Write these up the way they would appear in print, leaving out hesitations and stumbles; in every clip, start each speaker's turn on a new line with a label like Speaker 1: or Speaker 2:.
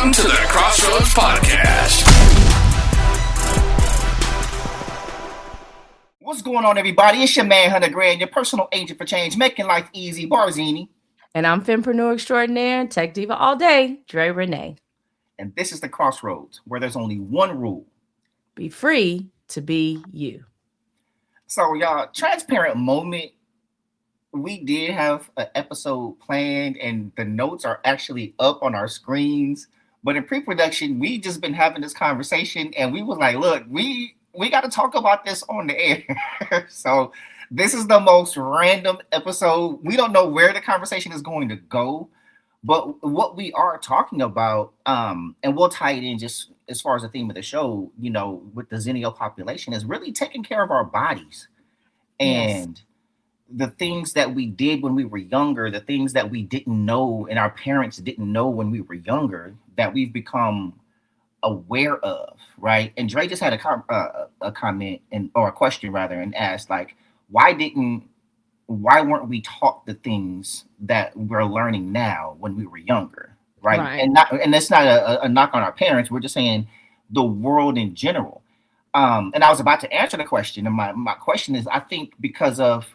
Speaker 1: Welcome to the XrossroadZ Podcast.
Speaker 2: What's going on, everybody? It's your man, Hunter Grand, your personal agent for change, making life easy, Barzini.
Speaker 3: And I'm Fempreneur Extraordinaire and Tech Diva all day, Dre Renee.
Speaker 2: And this is the Crossroads, where there's only one rule.
Speaker 3: Be free to be you.
Speaker 2: So, y'all, transparent moment. We did have an episode planned, and the notes are actually up on our screens. But in pre-production, we just been having this conversation, and we was like, look, we got to talk about this on the air. So this is the most random episode. We don't know where the conversation is going to go, but what we are talking about, and we'll tie it in just as far as the theme of the show, you know, with the Zennial population, is really taking care of our bodies. And the things that we did when we were younger, the things that we didn't know and our parents didn't know when we were younger, that we've become aware of, right? And Dre just had a comment or a question rather, and asked, like, why weren't we taught the things that we're learning now when we were younger, right? And that's not a knock on our parents. We're just saying the world in general. And I was about to answer the question, and my question is, I think because of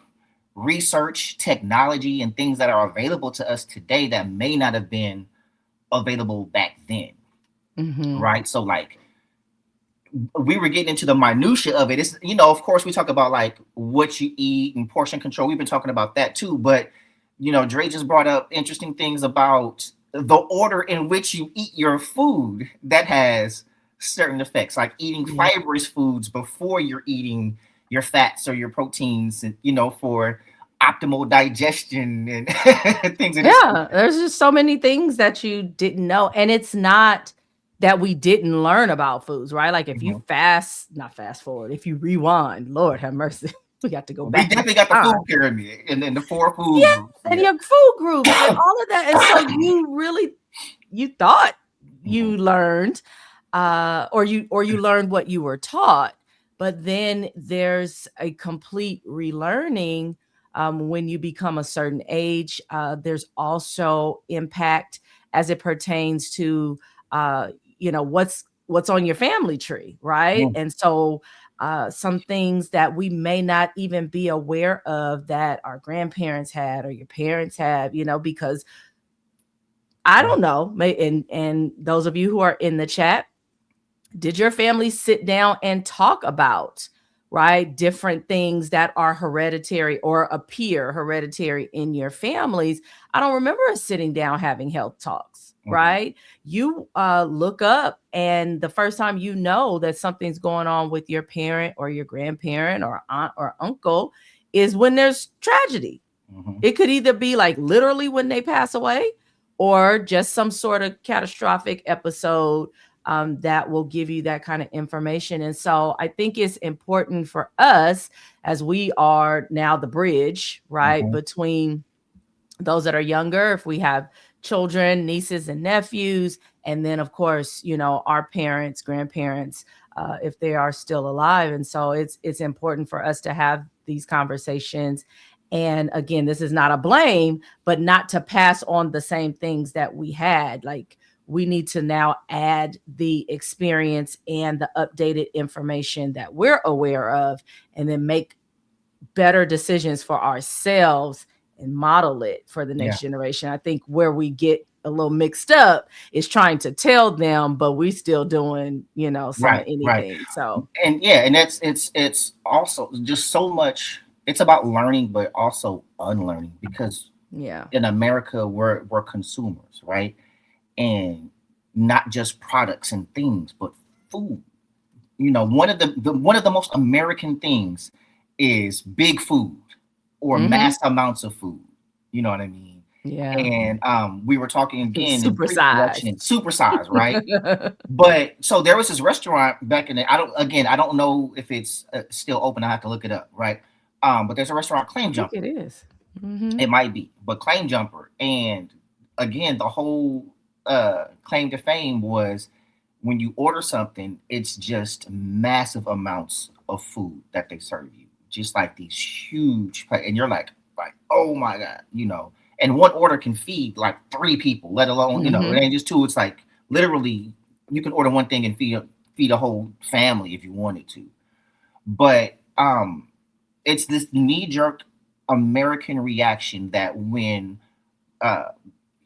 Speaker 2: research, technology, and things that are available to us today that may not have been available back then. Right. So like we were getting into the minutia of it. It's, you know, of course we talk about like what you eat and portion control. We've been talking about that too. But, you know, Dre just brought up interesting things about the order in which you eat your food that has certain effects, like eating fibrous foods before you're eating your fats or your proteins, you know, for optimal digestion and things.
Speaker 3: There's just so many things that you didn't know. And it's not that we didn't learn about foods, right? Like if you not fast forward, if you rewind, Lord have mercy, we got to go back.
Speaker 2: We definitely got the food pyramid and then the 4 food groups.
Speaker 3: And your food groups and all of that. And so you thought you learned, or you learned what you were taught, but then there's a complete relearning when you become a certain age. There's also impact as it pertains to you know, what's on your family tree, right? And so some things that we may not even be aware of that our grandparents had or your parents had, you know, because I don't know, and those of you who are in the chat, did your family sit down and talk about, right, different things that are hereditary or appear hereditary in your families? I don't remember us sitting down having health talks. Right. You look up, and the first time you know that something's going on with your parent or your grandparent or aunt or uncle is when there's tragedy. It could either be like literally when they pass away or just some sort of catastrophic episode that will give you that kind of information. And so I think it's important for us, as we are now the bridge, right, between those that are younger, if we have children, nieces and nephews, and then of course, you know, our parents, grandparents, if they are still alive. And so it's important for us to have these conversations. And again, this is not a blame, but not to pass on the same things that we had. Like, we need to now add the experience and the updated information that we're aware of, and then make better decisions for ourselves and model it for the next generation. I think where we get a little mixed up is trying to tell them, but we still doing, you know, anything. Right. So,
Speaker 2: and it's also just so much. It's about learning, but also unlearning, because in America, we're consumers, right? And not just products and things, but food. You know, one of the most American things is big food or mass amounts of food. You know what I mean? Yeah. And we were talking again, supersize, right? But so there was this restaurant back in the, I don't know if it's still open. I have to look it up, right? But there's a restaurant, Claim Jumper.
Speaker 3: It is.
Speaker 2: It might be, but Claim Jumper. And again, the whole claim to fame was, when you order something, it's just massive amounts of food that they serve you, just like these huge, and you're like, oh my God, you know, and one order can feed like 3 people, let alone, you know, it ain't just 2, it's like literally, you can order one thing and feed a whole family if you wanted to. But it's this knee jerk American reaction that when uh,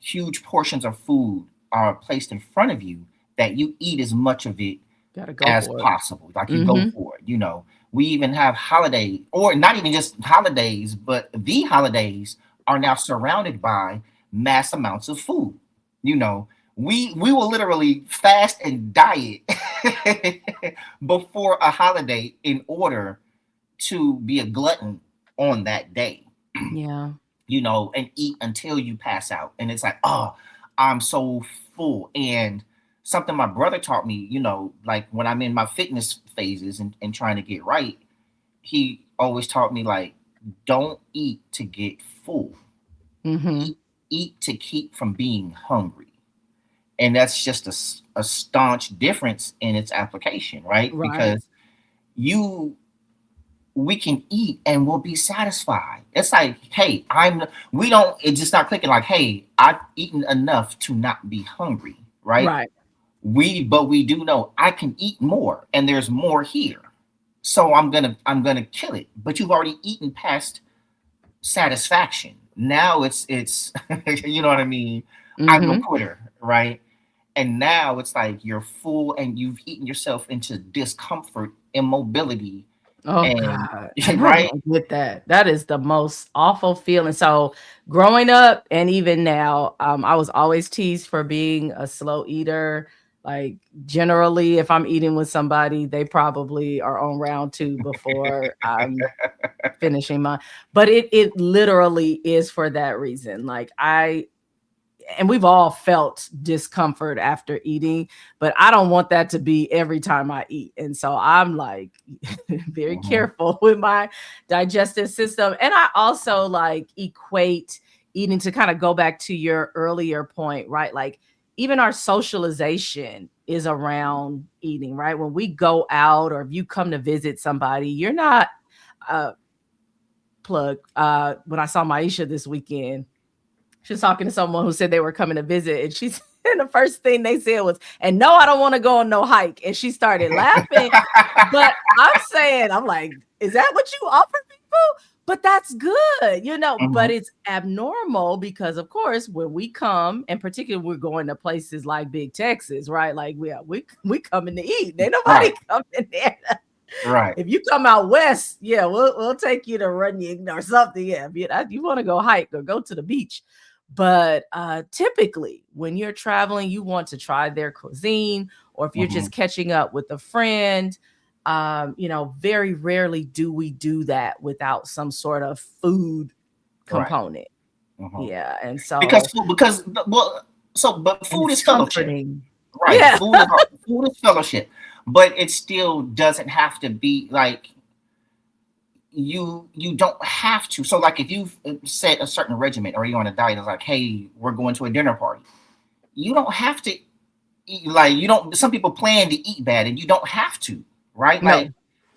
Speaker 2: huge portions of food are placed in front of you, that you eat as much of it
Speaker 3: Gotta go
Speaker 2: as
Speaker 3: for it.
Speaker 2: possible. Like you go
Speaker 3: Mm-hmm.
Speaker 2: for it. We even have holiday, or not even just holidays, but the holidays are now surrounded by mass amounts of food. You know, we will literally fast and diet before a holiday in order to be a glutton on that day,
Speaker 3: Yeah.
Speaker 2: and eat until you pass out. And it's like, oh, I'm so full. And something my brother taught me, like when I'm in my fitness phases and trying to get right, he always taught me, like, don't eat to get full.
Speaker 3: Mm-hmm.
Speaker 2: Eat to keep from being hungry. And that's just a staunch difference in its application, right?
Speaker 3: Right.
Speaker 2: Because you we can eat and we'll be satisfied. It's like, hey, it's just not clicking, like, hey, I've eaten enough to not be hungry, right?
Speaker 3: Right.
Speaker 2: But we do know I can eat more and there's more here. So I'm gonna kill it. But you've already eaten past satisfaction. Now it's you know what I mean? I'm a
Speaker 3: Mm-hmm.
Speaker 2: quitter, right? And now it's like you're full and you've eaten yourself into discomfort, immobility,
Speaker 3: Oh
Speaker 2: and
Speaker 3: God, I'm not
Speaker 2: right.
Speaker 3: gonna get that. That is the most awful feeling. So growing up and even now, I was always teased for being a slow eater. Like generally, if I'm eating with somebody, they probably are on round two before I'm finishing mine. But it literally is for that reason. Like and we've all felt discomfort after eating, but I don't want that to be every time I eat. And so I'm like very
Speaker 2: Mhm.
Speaker 3: careful with my digestive system. And I also like equate eating, to kind of go back to your earlier point, right? Like even our socialization is around eating, right? When we go out or if you come to visit somebody, you're not uh plug. When I saw Maisha this weekend, she was talking to someone who said they were coming to visit, and she said the first thing they said was, "And no, I don't want to go on no hike." And she started laughing. But I'm like, is that what you offer people? But that's good. But
Speaker 2: Mhm.
Speaker 3: it's abnormal because, of course, when we come, and particularly we're going to places like Big Texas, right? Like we coming to eat. Ain't nobody
Speaker 2: Right,
Speaker 3: coming there.
Speaker 2: right.
Speaker 3: If you come out west, yeah, we'll take you to Runyon or something. Yeah, if you want to go hike or go to the beach. But typically, when you're traveling, you want to try their cuisine, or if you're
Speaker 2: Mhm.
Speaker 3: just catching up with a friend, very rarely do we do that without some sort of food
Speaker 2: Right.
Speaker 3: component.
Speaker 2: Mhm.
Speaker 3: Yeah, and
Speaker 2: Because
Speaker 3: so
Speaker 2: but
Speaker 3: and
Speaker 2: food
Speaker 3: it's
Speaker 2: is fellowship,
Speaker 3: comforting.
Speaker 2: right?
Speaker 3: Yeah.
Speaker 2: Food is fellowship, but it still doesn't have to be like you don't have to. So like if you've set a certain regimen or you're on a diet, it's like, hey, we're going to a dinner party. You don't have to eat, like you don't. Some people plan to eat bad, and you don't have to, right? Like
Speaker 3: No.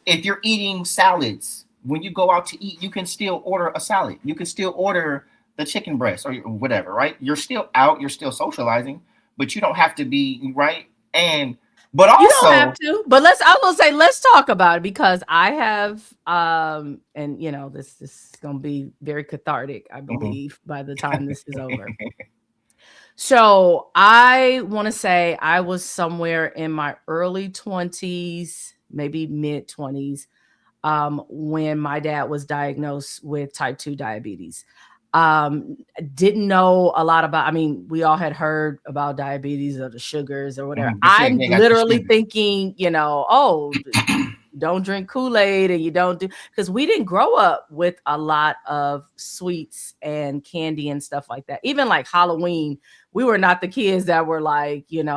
Speaker 2: if you're eating salads, when you go out to eat, you can still order a salad. You can still order the chicken breast or whatever, right? You're still out, you're still socializing, but you don't have to be, right? And but
Speaker 3: You don't have
Speaker 2: also,
Speaker 3: to, but I will say, let's talk about it because I have, and this is gonna be very cathartic, I
Speaker 2: mhm,
Speaker 3: believe, by the time this is over. So I want to say I was somewhere in my early 20s, maybe mid 20s, when my dad was diagnosed with type 2 diabetes. Um, didn't know a lot about, I mean, we all had heard about diabetes or the sugars or whatever.
Speaker 2: but yeah,
Speaker 3: I'm
Speaker 2: they got the
Speaker 3: literally
Speaker 2: sugar.
Speaker 3: thinking, oh, don't drink Kool-Aid and you don't do, because we didn't grow up with a lot of sweets and candy and stuff like that. Even like Halloween, we were not the kids that were like, eating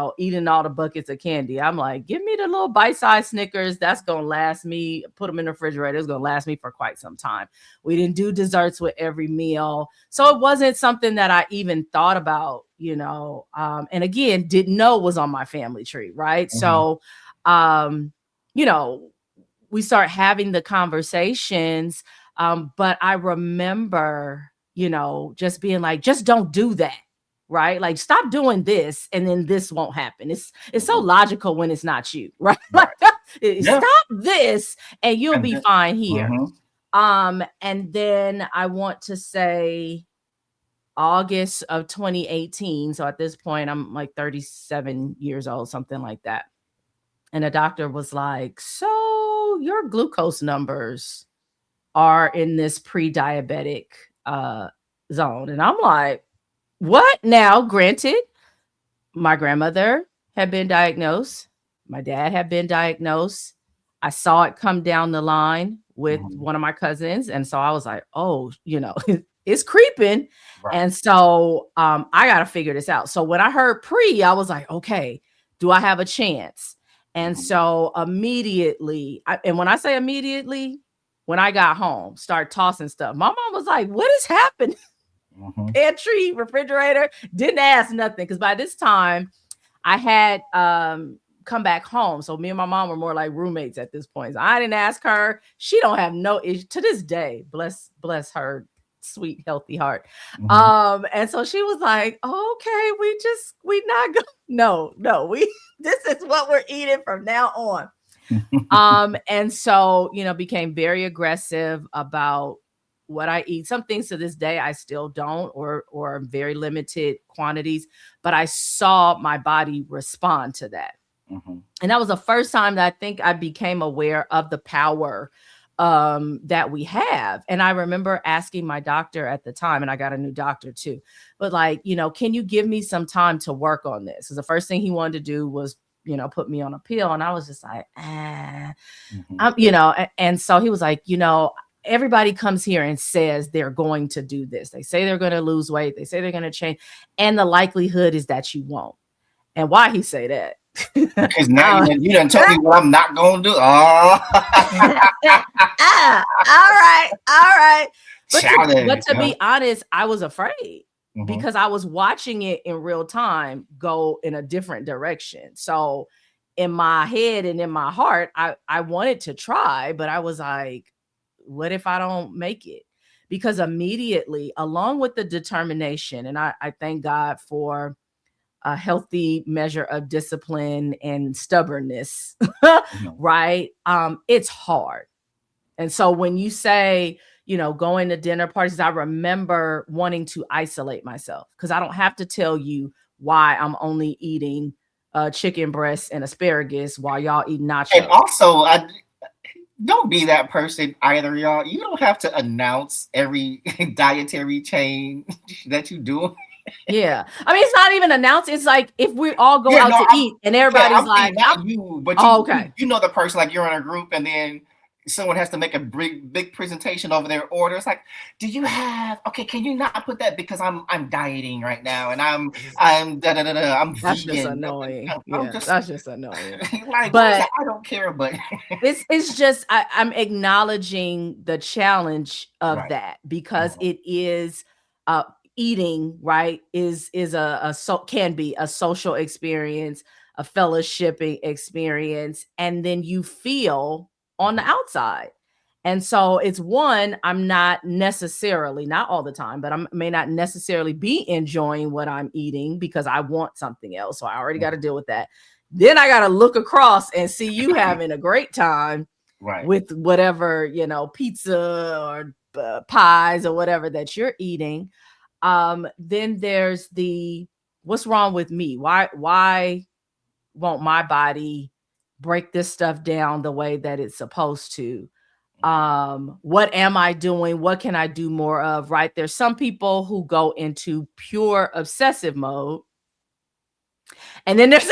Speaker 3: all the buckets of candy. I'm like, give me the little bite-sized Snickers. That's gonna last me, put them in the refrigerator. It's gonna last me for quite some time. We didn't do desserts with every meal. So it wasn't something that I even thought about, and again, didn't know was on my family tree, right?
Speaker 2: Mhm.
Speaker 3: So you know, we start having the conversations. But I remember, just being like, just don't do that. right? Like, stop doing this and then this won't happen. It's so logical when it's not you, right? Like,
Speaker 2: Yeah.
Speaker 3: stop this and you'll
Speaker 2: And
Speaker 3: be
Speaker 2: then,
Speaker 3: fine here.
Speaker 2: mhm.
Speaker 3: And then I want to say August of 2018. So at this point, I'm like 37 years old, something like that. And the doctor was like, so your glucose numbers are in this pre-diabetic zone. And I'm like, what? Now, granted, my grandmother had been diagnosed. My dad had been diagnosed. I saw it come down the line with one of my cousins. And so I was like, oh, it's creeping.
Speaker 2: Right.
Speaker 3: And so I got to figure this out. So when I heard pre, I was like, okay, do I have a chance? And so immediately, and when I say immediately, when I got home, start tossing stuff, my mom was like, what is happening? Pantry, refrigerator, didn't ask nothing. Because by this time, I had come back home. So me and my mom were more like roommates at this point. So I didn't ask her. She don't have no issue to this day. Bless her sweet, healthy heart. And so she was like, okay, we not go. No, this is what we're eating from now on. And so, became very aggressive about what I eat. Some things to this day I still don't, or very limited quantities, but I saw my body respond to that. And that was the first time that I think I became aware of the power that we have. And I remember asking my doctor at the time, and I got a new doctor too, but like, can you give me some time to work on this? Because the first thing he wanted to do was, put me on a pill. And I was just like, and so he was like, everybody comes here and says they're going to do this. They say they're going to lose weight. They say they're going to change. And the likelihood is that you won't. And why he say that?
Speaker 2: Because now you done told me what I'm not going to do. Oh.
Speaker 3: All right. But to be honest, I was afraid because I was watching it in real time go in a different direction. So in my head and in my heart, I wanted to try, but I was like, what if I don't make it? Because immediately, along with the determination, and I thank God for a healthy measure of discipline and stubbornness, right? It's hard. And so when you say, going to dinner parties, I remember wanting to isolate myself because I don't have to tell you why I'm only eating chicken breasts and asparagus while y'all eat nachos.
Speaker 2: And also, don't be that person either, y'all. You don't have to announce every dietary change that you do.
Speaker 3: Yeah. I mean, it's not even announced. It's like if we all go out to eat and everybody's like,
Speaker 2: okay. You know the person, like you're in a group and then someone has to make a big presentation over their order. It's like, do you have, can you not put that because I'm dieting right now and I'm I'm
Speaker 3: that's
Speaker 2: vegan.
Speaker 3: Just annoying. That's just annoying.
Speaker 2: Like, but I don't care, but
Speaker 3: it's just I'm acknowledging the challenge of that because it is eating, right, can be a social experience, a fellowshipping experience, and then you feel on the outside. And so it's one, I'm not necessarily, not all the time, but I may not necessarily be enjoying what I'm eating because I want something else. So I already got to deal with that. Then I got to look across and see you having a great time with whatever, pizza or pies or whatever that you're eating. Then there's what's wrong with me? Why won't my body break this stuff down the way that it's supposed to? What am I doing? What can I do more of? Right. There's some people who go into pure obsessive mode. And then there's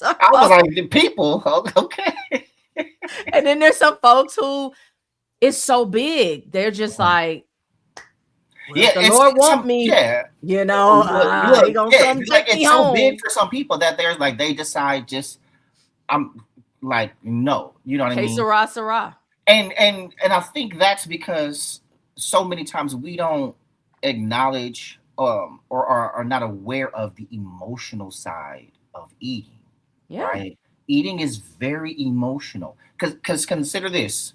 Speaker 2: I was like, the people, okay.
Speaker 3: And then there's some folks who it's so big. They're just like, the Lord want me, he gonna come take me home.
Speaker 2: So big for some people that there's like they decide I'm like, no, you know what I mean?
Speaker 3: Sarah.
Speaker 2: And I think that's because so many times we don't acknowledge or are not aware of the emotional side of eating. Yeah. Right? Eating is very emotional. Because consider this,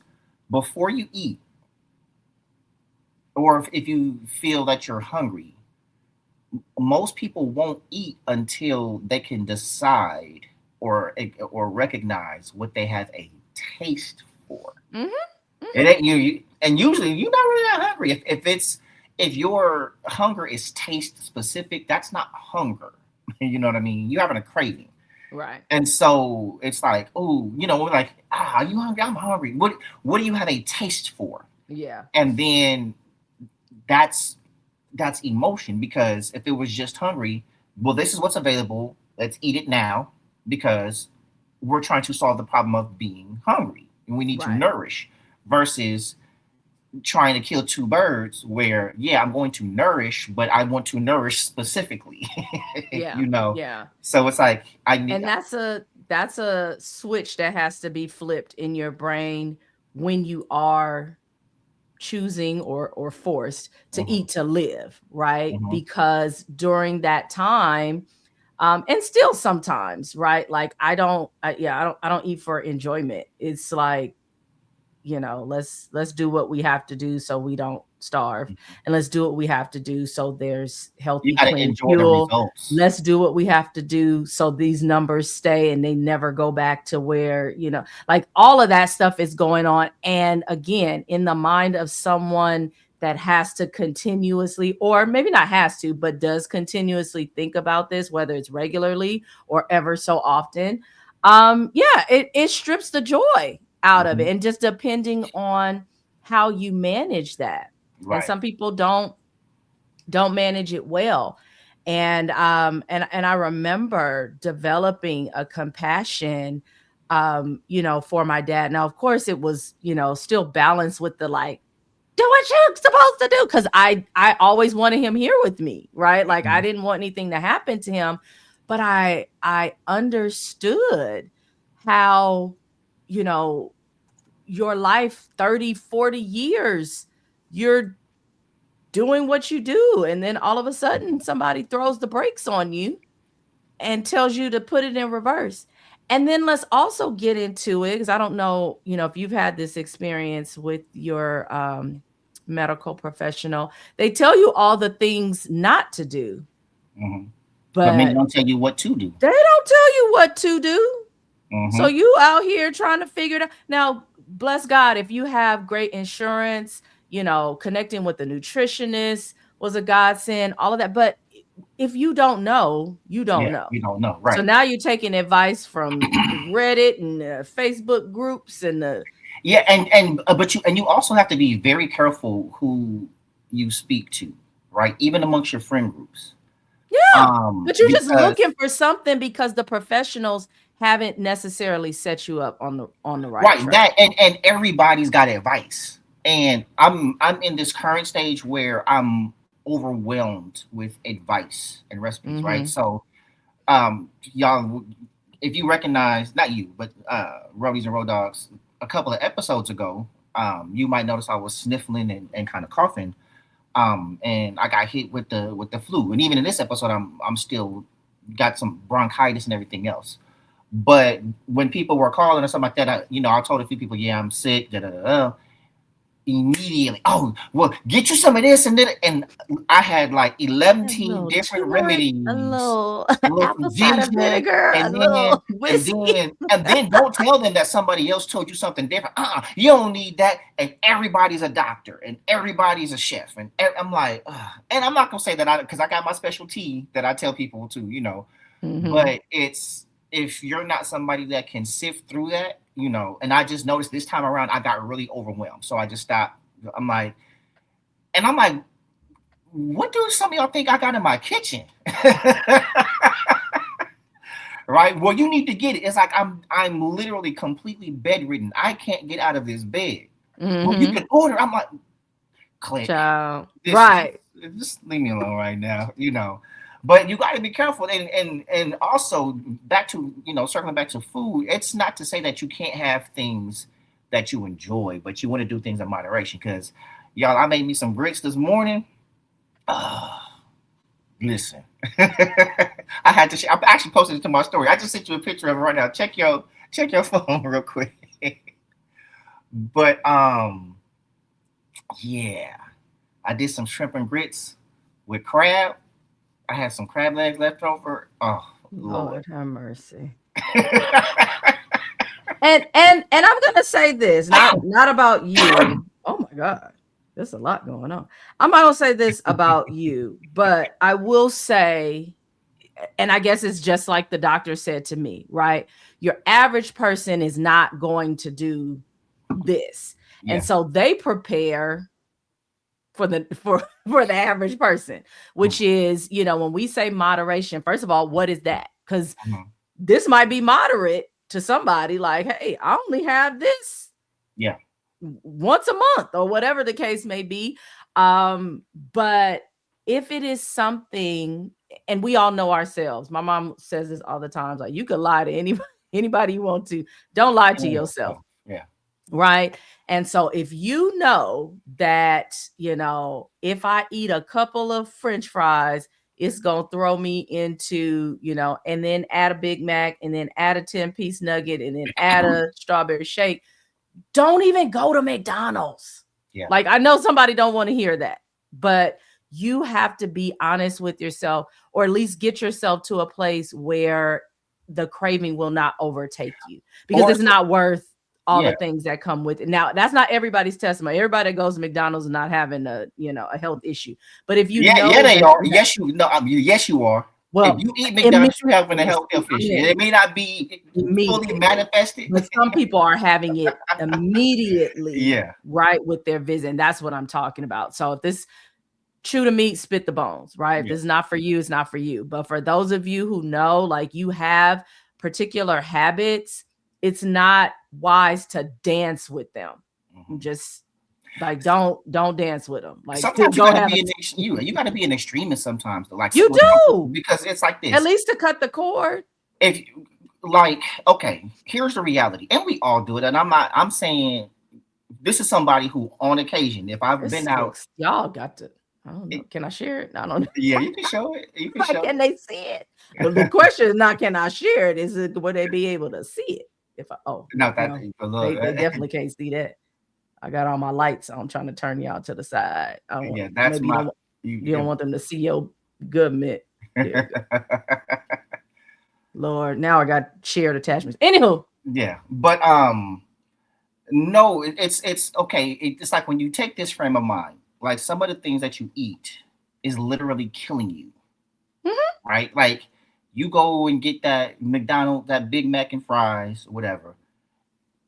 Speaker 2: before you eat, or if you feel that you're hungry, most people won't eat until they can decide or recognize what they have a taste for.
Speaker 3: Hmm.
Speaker 2: It ain't and usually you're not really that hungry. If your hunger is taste specific, that's not hunger. You know what I mean? You're having a craving.
Speaker 3: Right.
Speaker 2: And so it's like, oh, we're like, are you hungry? I'm hungry. What do you have a taste for?
Speaker 3: Yeah.
Speaker 2: And then that's emotion, because if it was just hungry, well, this is what's available. Let's eat it now, because we're trying to solve the problem of being hungry and we need to
Speaker 3: Right.
Speaker 2: nourish, versus trying to kill two birds where, yeah, I'm going to nourish, but I want to nourish specifically.
Speaker 3: Yeah.
Speaker 2: you know
Speaker 3: Yeah.
Speaker 2: so it's like I need.
Speaker 3: And that's a switch that has to be flipped in your brain when you are choosing or forced to
Speaker 2: Mhm,
Speaker 3: eat to live, right?
Speaker 2: mhm.
Speaker 3: Because during that time, and still sometimes, right? Like I don't eat for enjoyment. It's like, let's do what we have to do so we don't starve, and let's do what we have to do so there's
Speaker 2: You
Speaker 3: healthy
Speaker 2: got to
Speaker 3: clean
Speaker 2: enjoy the
Speaker 3: fuel.
Speaker 2: results.
Speaker 3: Let's do what we have to do so these numbers stay and they never go back to where, like all of that stuff is going on. And again, in the mind of someone that has to continuously, or maybe not has to, but does continuously think about this, whether it's regularly or ever so often, yeah, it strips the joy out of
Speaker 2: Mhm.
Speaker 3: it, and just depending on how you manage that. And
Speaker 2: Right.
Speaker 3: some people don't manage it well. And I remember developing a compassion, for my dad. Now, of course, it was, still balanced with the like, do what you're supposed to do, because I always wanted him here with me, right? Like I
Speaker 2: Mhm.
Speaker 3: didn't want anything to happen to him, but I understood how, you know your life 30, 40 years, you're doing what you do, and then all of a sudden somebody throws the brakes on you and tells you to put it in reverse. And then let's also get into it, because I don't know, if you've had this experience with your medical professional. They tell you all the things not to do,
Speaker 2: Mhm. But many
Speaker 3: but
Speaker 2: don't tell you what to do.
Speaker 3: they don't tell you what to do. So
Speaker 2: Mhm.
Speaker 3: you out here trying to figure it out. Now, bless God, if you have great insurance, connecting with a nutritionist was a godsend, all of that. But if you don't know, you don't
Speaker 2: Yeah,
Speaker 3: know.
Speaker 2: you don't know,
Speaker 3: So
Speaker 2: right?
Speaker 3: now you're taking advice from Reddit and Facebook groups and the
Speaker 2: Yeah, but you also have to be very careful who you speak to, right? Even amongst your friend groups,
Speaker 3: yeah. But you're just
Speaker 2: because
Speaker 3: looking for something because the professionals haven't necessarily set you up on the right
Speaker 2: right,
Speaker 3: track.
Speaker 2: that and everybody's got advice, and I'm in this current stage where I'm overwhelmed with advice and recipes, right?
Speaker 3: Mm-hmm.
Speaker 2: So, y'all, if you recognize, not you, but Roadies and Road Dogs, a couple of episodes ago, you might notice I was sniffling and kind of coughing, and I got hit with the flu, and even in this episode, I'm still got some bronchitis and everything else. But when people were calling or something like that, I told a few people, yeah, I'm sick, da da da. Immediately, oh well, get you some of this and then, and I had like
Speaker 3: A
Speaker 2: 11
Speaker 3: little
Speaker 2: different
Speaker 3: turmeric, a
Speaker 2: remedies,
Speaker 3: little
Speaker 2: a little
Speaker 3: apple
Speaker 2: some
Speaker 3: cider
Speaker 2: ginger,
Speaker 3: vinegar, a
Speaker 2: and
Speaker 3: little
Speaker 2: then
Speaker 3: whiskey.
Speaker 2: don't tell them that somebody else told you something different. You don't need that. And everybody's a doctor and everybody's a chef, and I'm like, ugh. And I'm not gonna say that because I got my specialty that I tell people to,
Speaker 3: Mhm.
Speaker 2: but it's, if you're not somebody that can sift through that, and I just noticed this time around I got really overwhelmed, so I just stopped. I'm like, and I'm like, what do some of y'all think I got in my kitchen? Right, well, you need to get it. It's like I'm literally completely bedridden. I can't get out of this bed. Well, you
Speaker 3: Mhm.
Speaker 2: can order. I'm like, click.
Speaker 3: Child.
Speaker 2: This
Speaker 3: Right.
Speaker 2: just leave me alone right now, but you got to be careful, and also back to, circling back to food, it's not to say that you can't have things that you enjoy, but you want to do things in moderation, because y'all, I made me some grits this morning. Listen. I had to I actually posted it to my story. I just sent you a picture of it right now. Check your phone real quick. But yeah, I did some shrimp and grits with crab. I had some crab legs left over. Oh Lord.
Speaker 3: Lord have mercy. And I'm gonna say this, not about you. Oh my God, there's a lot going on. I'm not gonna say this about you, but I will say, and I guess it's just like the doctor said to me, right? Your average person is not going to do this.
Speaker 2: Yeah.
Speaker 3: And so they prepare for the average person, which is, when we say moderation, first of all, what is that? Because this might be moderate to somebody, like, hey, I only have this once a month or whatever the case may be. But if it is something, and we all know ourselves, my mom says this all the time, like, you could lie to anybody you want to, don't lie to yourself.
Speaker 2: Yeah.
Speaker 3: Right. And so if you know that, if I eat a couple of French fries, it's going to throw me into, and then add a Big Mac and then add a 10-piece nugget and then add a strawberry shake, don't even go to McDonald's.
Speaker 2: Yeah.
Speaker 3: Like, I know somebody don't want to hear that, but you have to be honest with yourself, or at least get yourself to a place where the craving will not overtake you, because it's not worth all the things that come with it. Now, that's not everybody's testimony. Everybody that goes to McDonald's is not having a health issue. But if you know
Speaker 2: they are. Yes, you are.
Speaker 3: Well,
Speaker 2: if you eat McDonald's, you're having a health issue. It may not be fully manifested,
Speaker 3: but some people are having it immediately.
Speaker 2: Yeah.
Speaker 3: Right, with their visit. And that's what I'm talking about. So if this chew the meat, spit the bones, right? If it's not for you, it's not for you. But for those of you who know, like, you have particular habits, it's not wise to dance with them. Just like, don't dance with them. Like,
Speaker 2: sometimes you gotta be an extremist sometimes. Like,
Speaker 3: you do,
Speaker 2: because it's like this.
Speaker 3: At least to cut the cord.
Speaker 2: If like, okay, here's the reality, and we all do it. And I'm saying this is somebody who, on occasion, if I've been out,
Speaker 3: y'all got to. I don't know. Can I share it? I don't know.
Speaker 2: Yeah, you can show it. You can show
Speaker 3: can they see it? But the question is not, can I share it? Is it, will they be able to see it? If they definitely can't see that. I got all my lights on, trying to turn y'all to the side.
Speaker 2: That's
Speaker 3: you don't want them to see your good mitt. Lord, now I got shared attachments. Anywho.
Speaker 2: Yeah, but no, it's okay. It's like when you take this frame of mind, like, some of the things that you eat is literally killing you, right? Like, you go and get that McDonald's, that Big Mac and fries, whatever.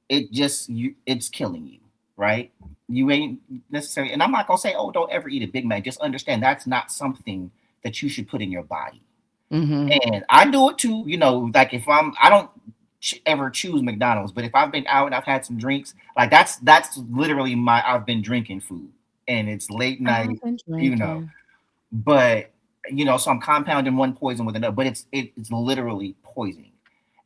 Speaker 2: It's killing you, right? You ain't necessarily, and I'm not gonna say, oh, don't ever eat a Big Mac. Just understand that's not something that you should put in your body. And I do it too, like, if I don't ever choose McDonald's, but if I've been out and I've had some drinks, like, that's literally I've been drinking food, and it's late night, but so I'm compounding one poison with another, but it's literally poisoning.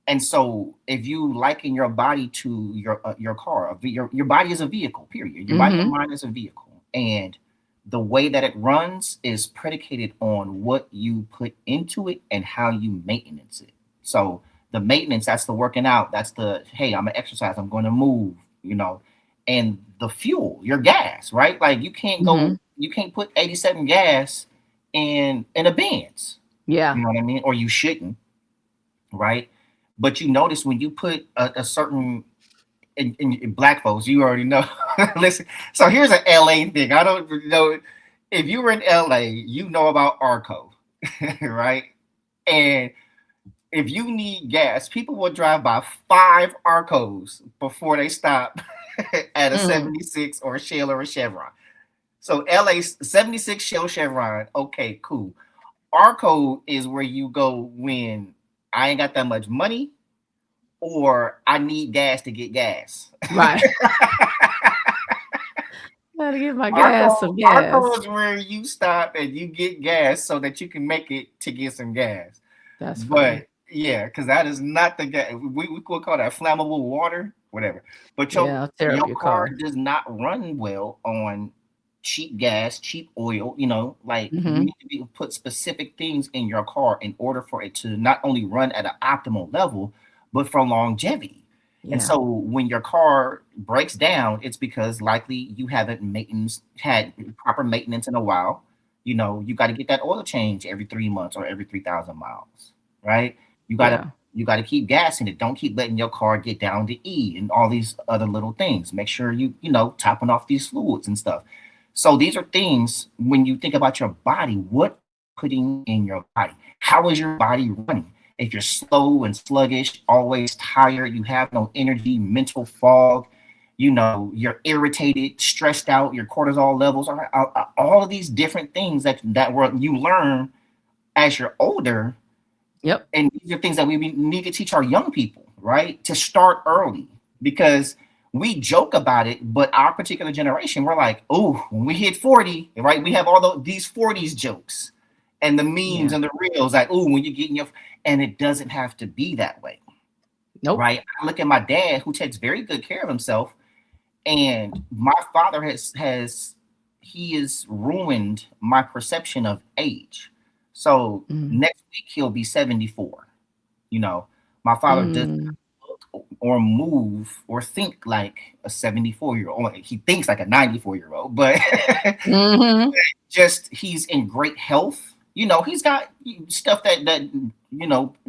Speaker 2: And so if you liken your body to your car, your body is a vehicle, period. Your body and mind is a vehicle, and the way that it runs is predicated on what you put into it and how you maintenance it. So the maintenance, that's the working out, that's the, hey, I'm gonna exercise, I'm going to move, and the fuel, your gas, right? Like, you can't go, you can't put 87 gas in a Benz.
Speaker 3: Yeah.
Speaker 2: You know what I mean? Or you shouldn't, right? But you notice when you put a certain, in black folks, you already know. Listen, so here's an LA thing. I don't know if you were in LA, you know about Arco, right? And if you need gas, people will drive by 5 Arcos before they stop at a 76 or a Shell or a Chevron. So LA's 76 Shell Chevron, okay, cool. Arco is where you go when I ain't got that much money, or I need gas to get gas.
Speaker 3: Right. Gotta get my gas, some gas.
Speaker 2: Arco is where you stop and you get gas so that you can make it to get some gas.
Speaker 3: That's funny.
Speaker 2: Yeah, because that is not the gas. We could call that flammable water, whatever. But your car does not run well on cheap gas, cheap oil, you need to put specific things in your car in order for it to not only run at an optimal level, but for longevity. Yeah. And so when your car breaks down, it's because likely you haven't had proper maintenance in a while. You know, you got to get that oil change every 3 months or every 3,000 miles, right? You got to
Speaker 3: Yeah.
Speaker 2: you got to keep gassing it. Don't keep letting your car get down to E and all these other little things. Make sure topping off these fluids and stuff. So these are things when you think about your body, what putting in your body? How is your body running? If you're slow and sluggish, always tired, you have no energy, mental fog, you're irritated, stressed out, your cortisol levels are all of these different things that you learn as you're older.
Speaker 3: Yep.
Speaker 2: And these are things that we need to teach our young people, right? To start early, because we joke about it, but our particular generation, we're like, oh, when we hit 40, right? We have all these 40s jokes and the memes and the reels, like, oh, when you're getting and it doesn't have to be that way.
Speaker 3: Nope.
Speaker 2: Right. I look at my dad, who takes very good care of himself, and my father has ruined my perception of age. So next week he'll be 74. My father does not look or move or think like a 74-year-old. He thinks like a 94-year-old, but just he's in great health. He's got stuff that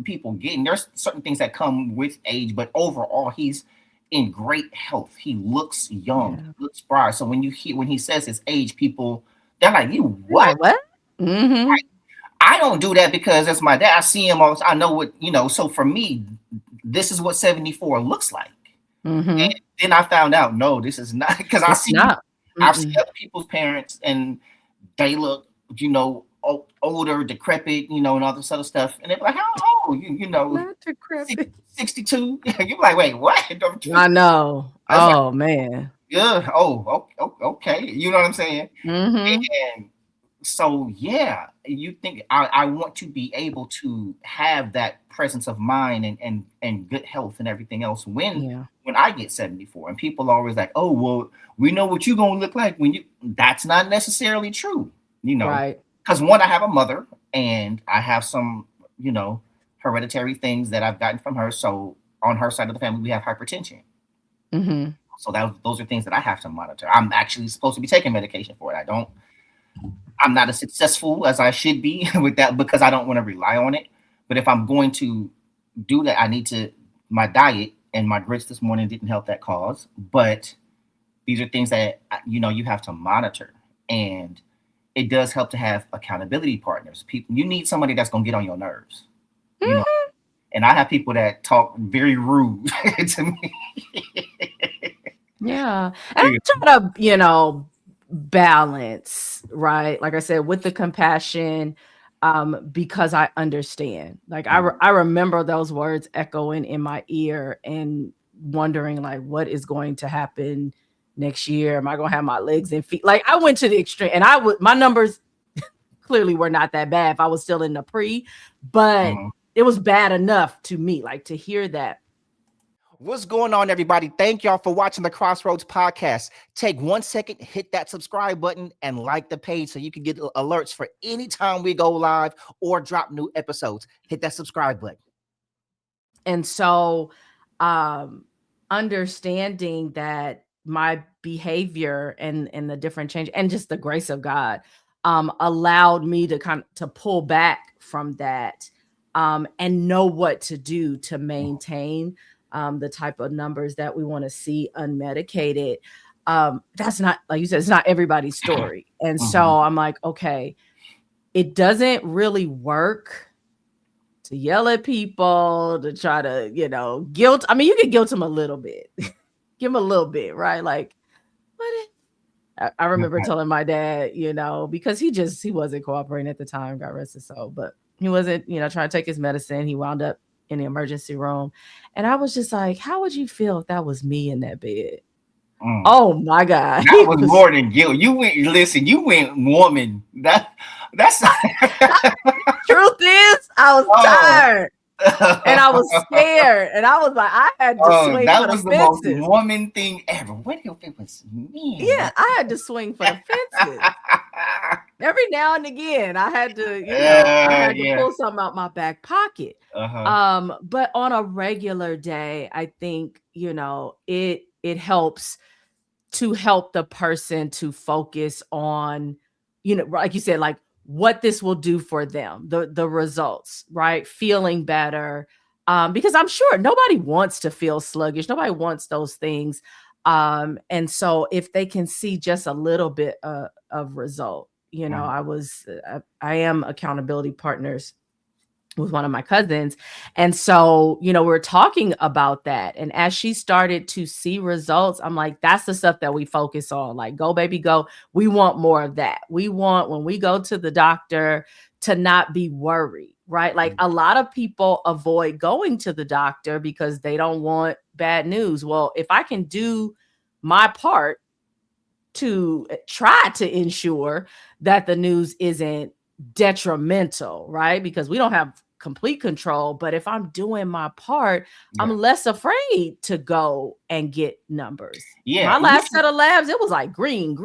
Speaker 2: people get, and there's certain things that come with age, but overall he's in great health. He looks young, looks bright. So when he says his age, people, they're like, "You what?"
Speaker 3: What?
Speaker 2: I don't do that because it's my dad. I see him all. I know what So for me, this is what 74 looks like. And then I found out, no, this is not, because I see other people's parents and they look, older, decrepit, and all this other stuff. And they're like, how old?
Speaker 3: Not decrepit.
Speaker 2: 62. You're like, wait, what?
Speaker 3: I know. Oh, man.
Speaker 2: Yeah. Oh, okay. You know what I'm saying? And so, yeah, you think I want to be able to have that presence of mind and good health and everything else when I get 74. And people are always like, oh, well, we know what you're going to look like that's not necessarily true,
Speaker 3: Right.
Speaker 2: Because one, I have a mother and I have some, hereditary things that I've gotten from her. So on her side of the family, we have hypertension. So those are things that I have to monitor. I'm actually supposed to be taking medication for it. I'm not as successful as I should be with that because I don't want to rely on it. But if I'm going to do that, my diet and my grits this morning didn't help that cause. But these are things that, you have to monitor. And it does help to have accountability partners. You need somebody that's going to get on your nerves. And I have people that talk very rude to me.
Speaker 3: Yeah. And I'm trying to, balance, right? Like I said, with the compassion, because I understand. Like I remember those words echoing in my ear and wondering like what is going to happen next year. Am I going to have my legs and feet? Like I went to the extreme, and my numbers clearly were not that bad if I was still in the pre, but it was bad enough to me, like to hear that.
Speaker 2: What's going on, everybody? Thank y'all for watching the XrossroadZ Podcast. Take 1 second, hit that subscribe button, and like the page so you can get alerts for any time we go live or drop new episodes. Hit that subscribe button.
Speaker 3: And so understanding that my behavior and the different change and just the grace of God allowed me to pull back from that and know what to do to maintain the type of numbers that we want to see unmedicated. That's not, like you said, it's not everybody's story. And so I'm like, okay, it doesn't really work to yell at people, to try to, guilt. I mean, you can guilt them a little bit, give them a little bit, right? Like, I remember telling my dad, because he wasn't cooperating at the time, God rest his soul, but he wasn't, trying to take his medicine. He wound up in the emergency room. And I was just like, how would you feel if that was me in that bed? Oh my God.
Speaker 2: That was more than guilt. You went woman. That's
Speaker 3: truth is, I was tired. And I was scared. And I was like, I had to swing
Speaker 2: that
Speaker 3: for
Speaker 2: was
Speaker 3: the
Speaker 2: the most
Speaker 3: fences.
Speaker 2: woman thing ever. What if it was me?
Speaker 3: Yeah, I had to swing for the fences. Every now and again, I had to, pull something out my back pocket. But on a regular day, I think, it helps to help the person to focus on like you said, like what this will do for them, the results, right? Feeling better. Because I'm sure nobody wants to feel sluggish. Nobody wants those things. And so if they can see just a little bit of result, I am accountability partners with one of my cousins. And so, we're talking about that. And as she started to see results, I'm like, that's the stuff that we focus on. Like, go, baby, go. We want more of that. We want, when we go to the doctor, to not be worried, right? Like a lot of people avoid going to the doctor because they don't want bad news. Well, if I can do my part to try to ensure that the news isn't detrimental, right? Because we don't have complete control, but if I'm doing my part, I'm less afraid to go and get numbers. My last set of labs, it was like green.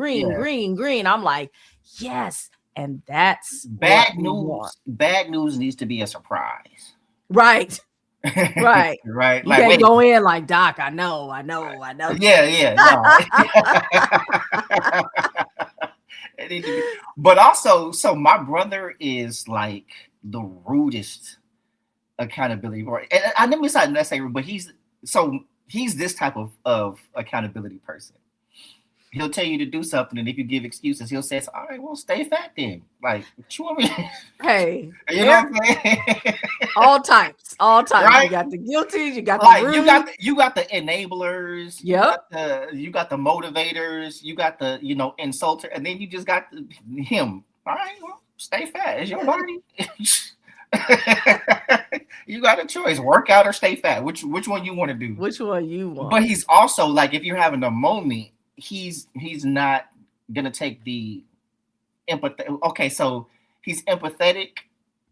Speaker 3: I'm like, yes. And that's
Speaker 2: bad news. Bad news needs to be a surprise.
Speaker 3: Right. Right.
Speaker 2: Right.
Speaker 3: You can't go in like, Doc, I know.
Speaker 2: Yeah. No. But also, so my brother is like the rudest accountability, and I never decided to say rude, but he's this type of accountability person. He'll tell you to do something, and if you give excuses, he'll say, "All right, well, stay fat then." Like, what you want me?
Speaker 3: Hey,
Speaker 2: you know what I'm saying?
Speaker 3: all types. Right? You got the guilty, you got the rude.
Speaker 2: you got the enablers.
Speaker 3: Yep.
Speaker 2: You got the motivators. You got the insulter, and then you just got him. All right, well, stay fat. It's your body. You got a choice: work out or stay fat. Which one you want to do?
Speaker 3: Which one you want?
Speaker 2: But he's also like, if you're having a moment, he's not gonna take the empathy. Okay, so he's empathetic,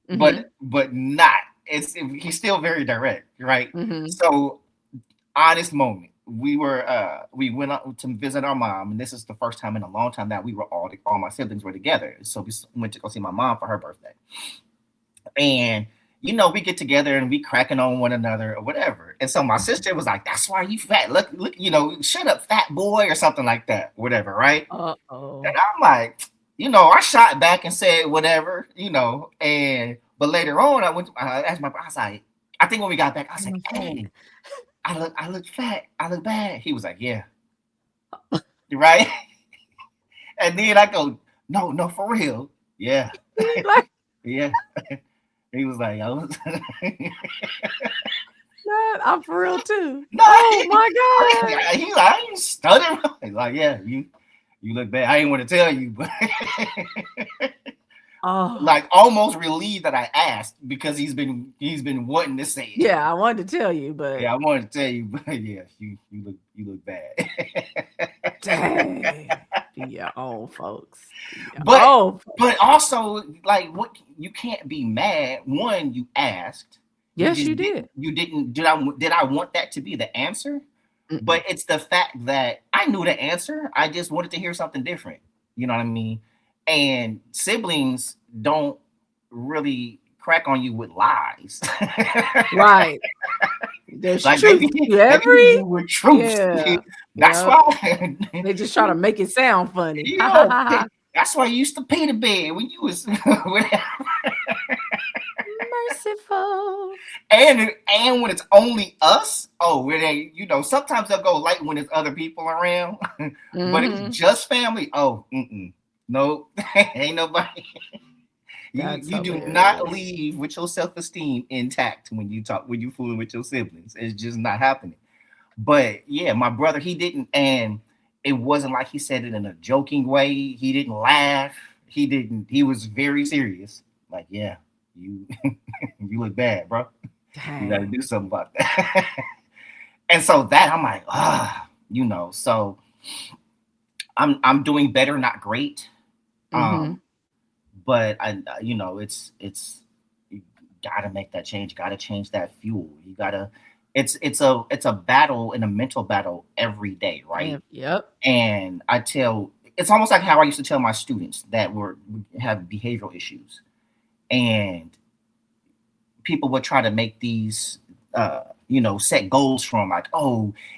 Speaker 2: but not. He's still very direct, right? Mm-hmm. So honest moment. We went out to visit our mom, and this is the first time in a long time that we were all my siblings were together. So we went to go see my mom for her birthday, and we get together and we cracking on one another or whatever. And so my sister was like, "That's why you fat. Look, shut up, fat boy," or something like that, whatever, right?
Speaker 3: Uh-oh.
Speaker 2: And I'm like, I shot back and said whatever, but later on I asked I was like, I think when we got back, I was like, "Hey, I look fat. I look bad." He was like, "Yeah." Right? And then I go, no, for real. Yeah. Yeah. He was like,
Speaker 3: I'm for real too.
Speaker 2: No,
Speaker 3: oh my God.
Speaker 2: He's like, I ain't stuttering. He's like, yeah, you look bad. I didn't want to tell you, but like almost relieved that I asked because he's been wanting to say it.
Speaker 3: Yeah, I wanted to tell you, but
Speaker 2: I wanted to tell you, but yeah, you look bad.
Speaker 3: Dang. Be your own folks.
Speaker 2: But also, like, what, you can't be mad. One, you asked.
Speaker 3: Yes, you did.
Speaker 2: You didn't. Did I want that to be the answer? Mm-mm. But it's the fact that I knew the answer. I just wanted to hear something different. You know what I mean? And siblings don't really crack on you with lies.
Speaker 3: Right. There's
Speaker 2: like
Speaker 3: truth every
Speaker 2: with truth. Yeah. That's why
Speaker 3: they just try to make it sound funny.
Speaker 2: That's why you used to pay the bed when you was
Speaker 3: merciful.
Speaker 2: And when it's only us, when they, sometimes they'll go light when it's other people around. But if it's just family, no, ain't nobody. You do not leave with your self-esteem intact when you fooling with your siblings. It's just not happening. But yeah, my brother, he didn't, and it wasn't like he said it in a joking way. He didn't laugh. He was very serious. Like, yeah, you look bad, bro. Dang. You gotta do something about that. And so that I'm like, so I'm doing better, not great. But it's you gotta make that change. You gotta change that fuel. You gotta. It's a battle, and a mental battle every day, right?
Speaker 3: Yep.
Speaker 2: And it's almost like how I used to tell my students that have behavioral issues, and people would try to make these, set goals from like,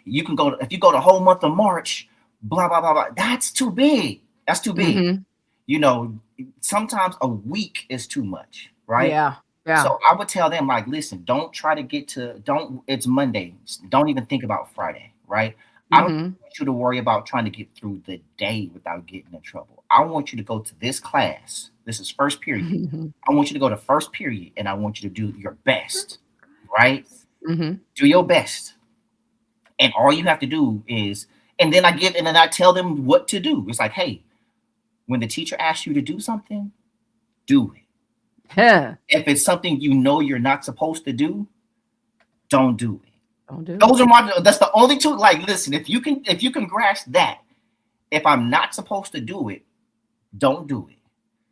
Speaker 2: you can go if you go the whole month of March, blah blah blah blah. That's too big. That's too big. Mm-hmm. you know, sometimes a week is too much, right?
Speaker 3: Yeah. Yeah.
Speaker 2: So I would tell them, like, listen, don't try to it's Monday. Don't even think about Friday, right? I don't
Speaker 3: Mm-hmm.
Speaker 2: want you to worry about trying to get through the day without getting in trouble. I want you to go to this class. This is first period. I want you to go to first period and I want you to do your best, right?
Speaker 3: Mm-hmm.
Speaker 2: Do your best. And all you have to do is, and then I tell them what to do. It's like, hey, when the teacher asks you to do something, do it.
Speaker 3: Yeah.
Speaker 2: If it's something you know you're not supposed to do, don't do it.
Speaker 3: Don't do
Speaker 2: Those
Speaker 3: it.
Speaker 2: are that's the only two. Like, listen, if you can grasp that, if I'm not supposed to do it, don't do it.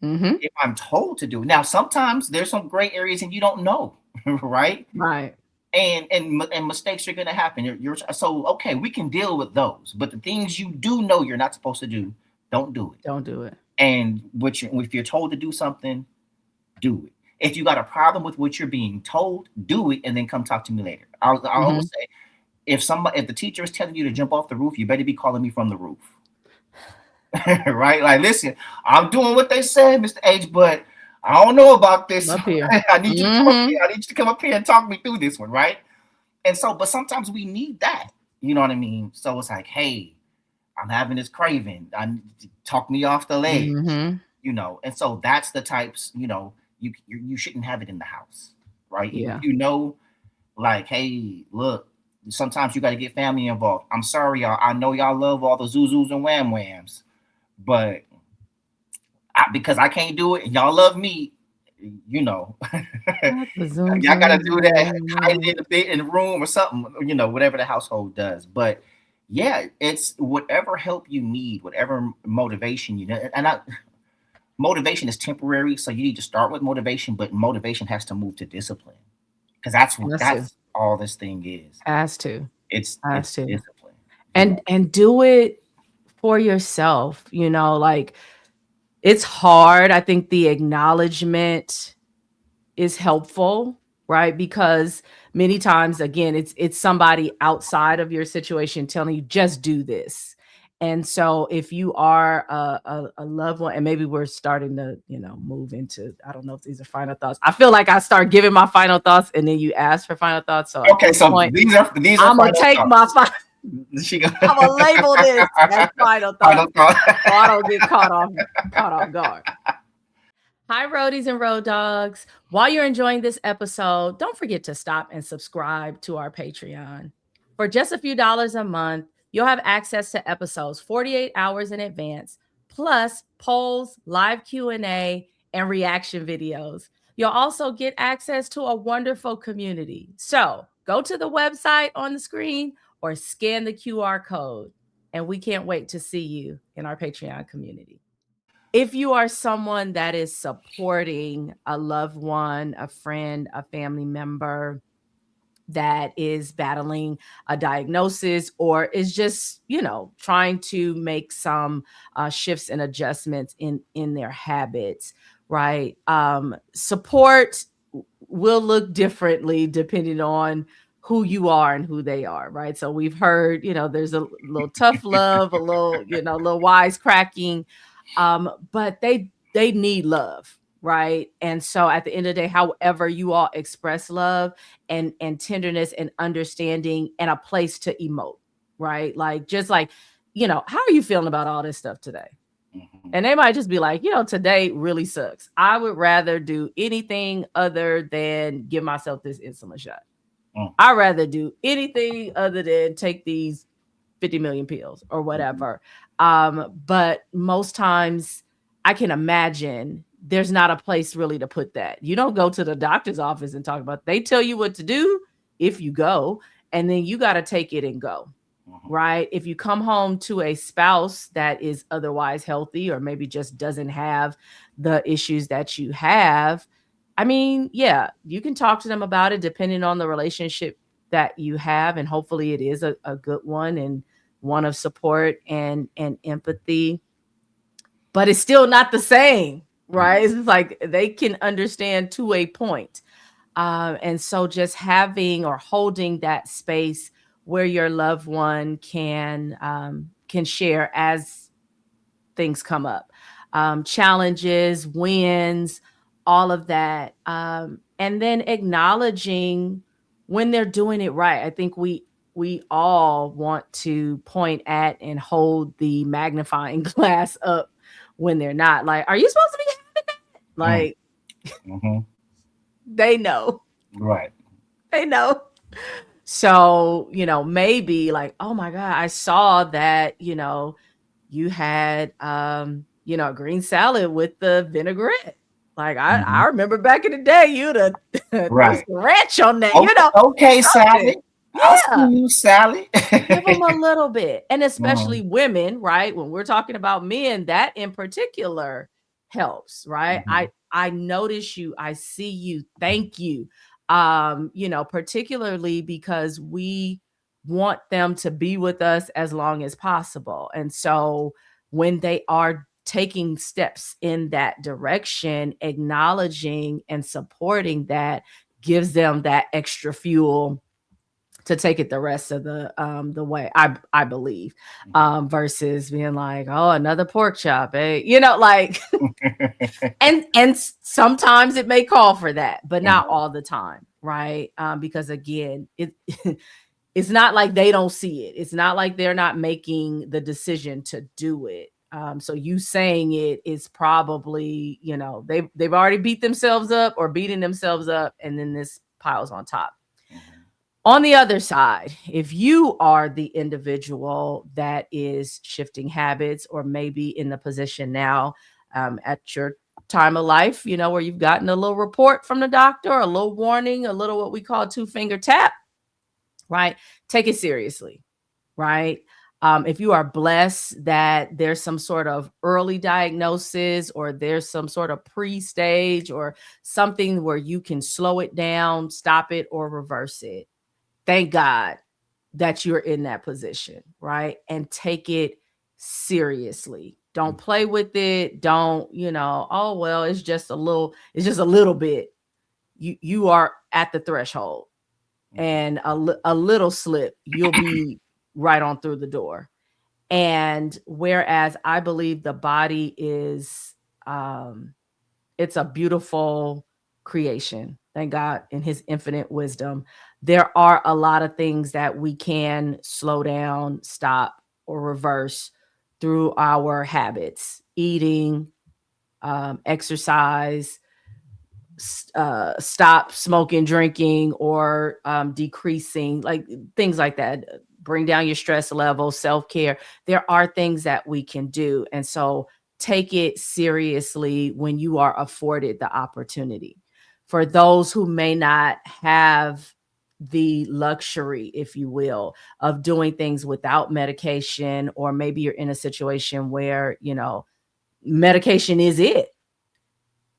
Speaker 3: Mm-hmm.
Speaker 2: If I'm told to do it. Now, sometimes there's some gray areas and you don't know, right?
Speaker 3: Right.
Speaker 2: And mistakes are gonna happen. So okay, we can deal with those. But the things you do know you're not supposed to do, don't do it.
Speaker 3: Don't do it.
Speaker 2: And if you're told to do something, do it. If you got a problem with what you're being told, do it and then come talk to me later. I'll always say, if the teacher is telling you to jump off the roof, you better be calling me from the roof. Right? Like, listen, I'm doing what they said, Mr. H, but I don't know about this.
Speaker 3: Up here.
Speaker 2: I need you to come up here. I need you to come up here and talk me through this one, right? And so, but sometimes we need that. You know what I mean? So it's like, hey, I'm having this craving. Talk me off the ledge.
Speaker 3: Mm-hmm.
Speaker 2: You know, and so that's the types, you know, you shouldn't have it in the house, right?
Speaker 3: Yeah.
Speaker 2: You know, like, hey, look, sometimes you got to get family involved. I'm sorry, y'all. I know y'all love all the zuzus and wham whams, but because I can't do it and y'all love me, you know, y'all got to do that, hide it in the bed in the room or something, you know, whatever the household does. But yeah, it's whatever help you need, whatever motivation you need. And motivation is temporary, so you need to start with motivation, but motivation has to move to discipline, because that's all this thing is.
Speaker 3: Has to.
Speaker 2: It's discipline.
Speaker 3: And do it for yourself, you know, like, it's hard. I think the acknowledgement is helpful, right? Because many times, again, it's somebody outside of your situation telling you, just do this. And so if you are a loved one, and maybe we're starting to, you know, move into, I don't know if these are final thoughts. I feel like I start giving my final thoughts and then you ask for final thoughts. So
Speaker 2: okay, so point, these are
Speaker 3: I'm going to take thoughts. My final I'm going to label this as final thoughts so I don't get caught off guard. Hi, roadies and road dogs. While you're enjoying this episode, don't forget to stop and subscribe to our Patreon. For just a few dollars a month, you'll have access to episodes 48 hours in advance, plus polls, live Q&A, and reaction videos. You'll also get access to a wonderful community. So go to the website on the screen or scan the QR code, and we can't wait to see you in our Patreon community. If you are someone that is supporting a loved one, a friend, a family member that is battling a diagnosis or is just, you know, trying to make some shifts and adjustments in their habits, right? Support will look differently depending on who you are and who they are, right? So we've heard, you know, there's a little tough love, a little, you know, a little wisecracking, but they need love, right? And so at the end of the day, however you all express love and tenderness and understanding and a place to emote, right? Like, just like, you know, how are you feeling about all this stuff today? Mm-hmm. And they might just be like, you know, today really sucks. I would rather do anything other than give myself this insulin shot. I'd rather do anything other than take these 50 million pills or whatever. But most times I can imagine there's not a place really to put that. You don't go to the doctor's office and talk about it. They tell you what to do if you go, and then you got to take it and go, right? If you come home to a spouse that is otherwise healthy or maybe just doesn't have the issues that you have, I mean, yeah, you can talk to them about it depending on the relationship that you have. And hopefully it is a good one and one of support and empathy. But it's still not the same, right? It's like they can understand to a point. And so just having or holding that space where your loved one can share as things come up. challenges, wins, all of that. And then acknowledging when they're doing it right. I think we all want to point at and hold the magnifying glass up when they're not. Like, are you supposed to be having that? Like,
Speaker 2: Mm-hmm.
Speaker 3: they know.
Speaker 2: Right.
Speaker 3: They know. So, maybe like, oh my God, I saw that, you had, a green salad with the vinaigrette. Like, I remember back in the day, you'd have throw some
Speaker 2: Right.
Speaker 3: ranch on that,
Speaker 2: Okay,
Speaker 3: something.
Speaker 2: Sally. I'll
Speaker 3: Yeah.
Speaker 2: see you, Sally.
Speaker 3: Give them a little bit. And
Speaker 2: Mhm.
Speaker 3: especially women, right? When we're talking about men, that in particular helps, right?
Speaker 2: Mhm.
Speaker 3: I notice you, I see you, thank you. Particularly because we want them to be with us as long as possible. And so when they are taking steps in that direction, acknowledging and supporting that gives them that extra fuel to take it the rest of the way, I believe, versus being like, oh, another pork chop, eh? Like, and sometimes it may call for that, but not all the time, right? Because again, it's not like they don't see it. It's not like they're not making the decision to do it. So you saying it is probably, they've already beat themselves up or beating themselves up, and then this piles on top. On the other side, if you are the individual that is shifting habits, or maybe in the position now at your time of life, where you've gotten a little report from the doctor, a little warning, a little what we call 2-finger tap, right? Take it seriously, right? If you are blessed that there's some sort of early diagnosis, or there's some sort of pre-stage or something where you can slow it down, stop it, or reverse it, thank God that you're in that position, right? And take it seriously. Don't play with it. Don't, oh, well, it's just a little bit. You are at the threshold, and a little slip, you'll be right on through the door. And whereas I believe the body is, it's a beautiful creation. Thank God in his infinite wisdom. There are a lot of things that we can slow down, stop, or reverse through our habits, eating, exercise, stop smoking, drinking, or decreasing, like things like that. Bring down your stress level, self-care. There are things that we can do. And so take it seriously when you are afforded the opportunity. For those who may not have the luxury, if you will, of doing things without medication, or maybe you're in a situation where, medication is it.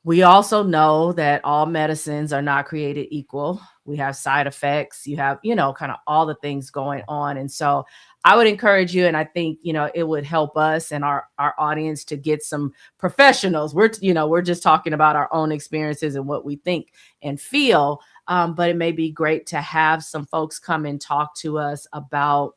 Speaker 3: We also know that all medicines are not created equal. We have side effects. You have, kind of all the things going on. And so I would encourage you, and I think, it would help us and our audience to get some professionals. We're just talking about our own experiences and what we think and feel. But it may be great to have some folks come and talk to us about,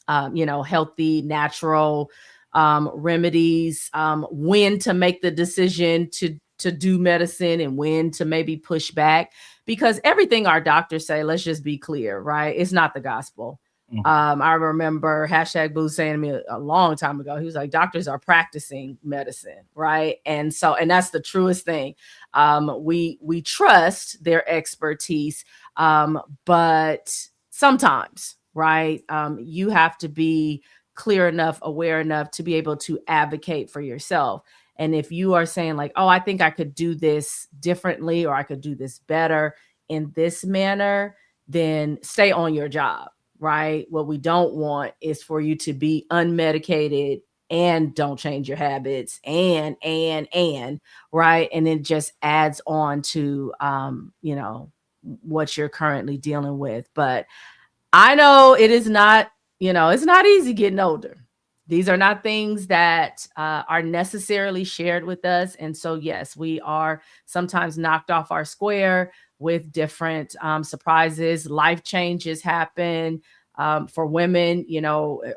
Speaker 3: healthy, natural remedies, when to make the decision to do medicine and when to maybe push back, because everything our doctors say, let's just be clear, right? It's not the gospel. I remember #Boo saying to me a long time ago, he was like, doctors are practicing medicine, right? And that's the truest thing. We trust their expertise, but sometimes, right, you have to be clear enough, aware enough to be able to advocate for yourself. And if you are saying like, oh, I think I could do this differently, or I could do this better in this manner, then stay on your job, right? What we don't want is for you to be unmedicated and don't change your habits and, right? And it just adds on to, what you're currently dealing with. But I know it is not, it's not easy getting older. These are not things that are necessarily shared with us. And so, yes, we are sometimes knocked off our square with different surprises. Life changes happen. For women,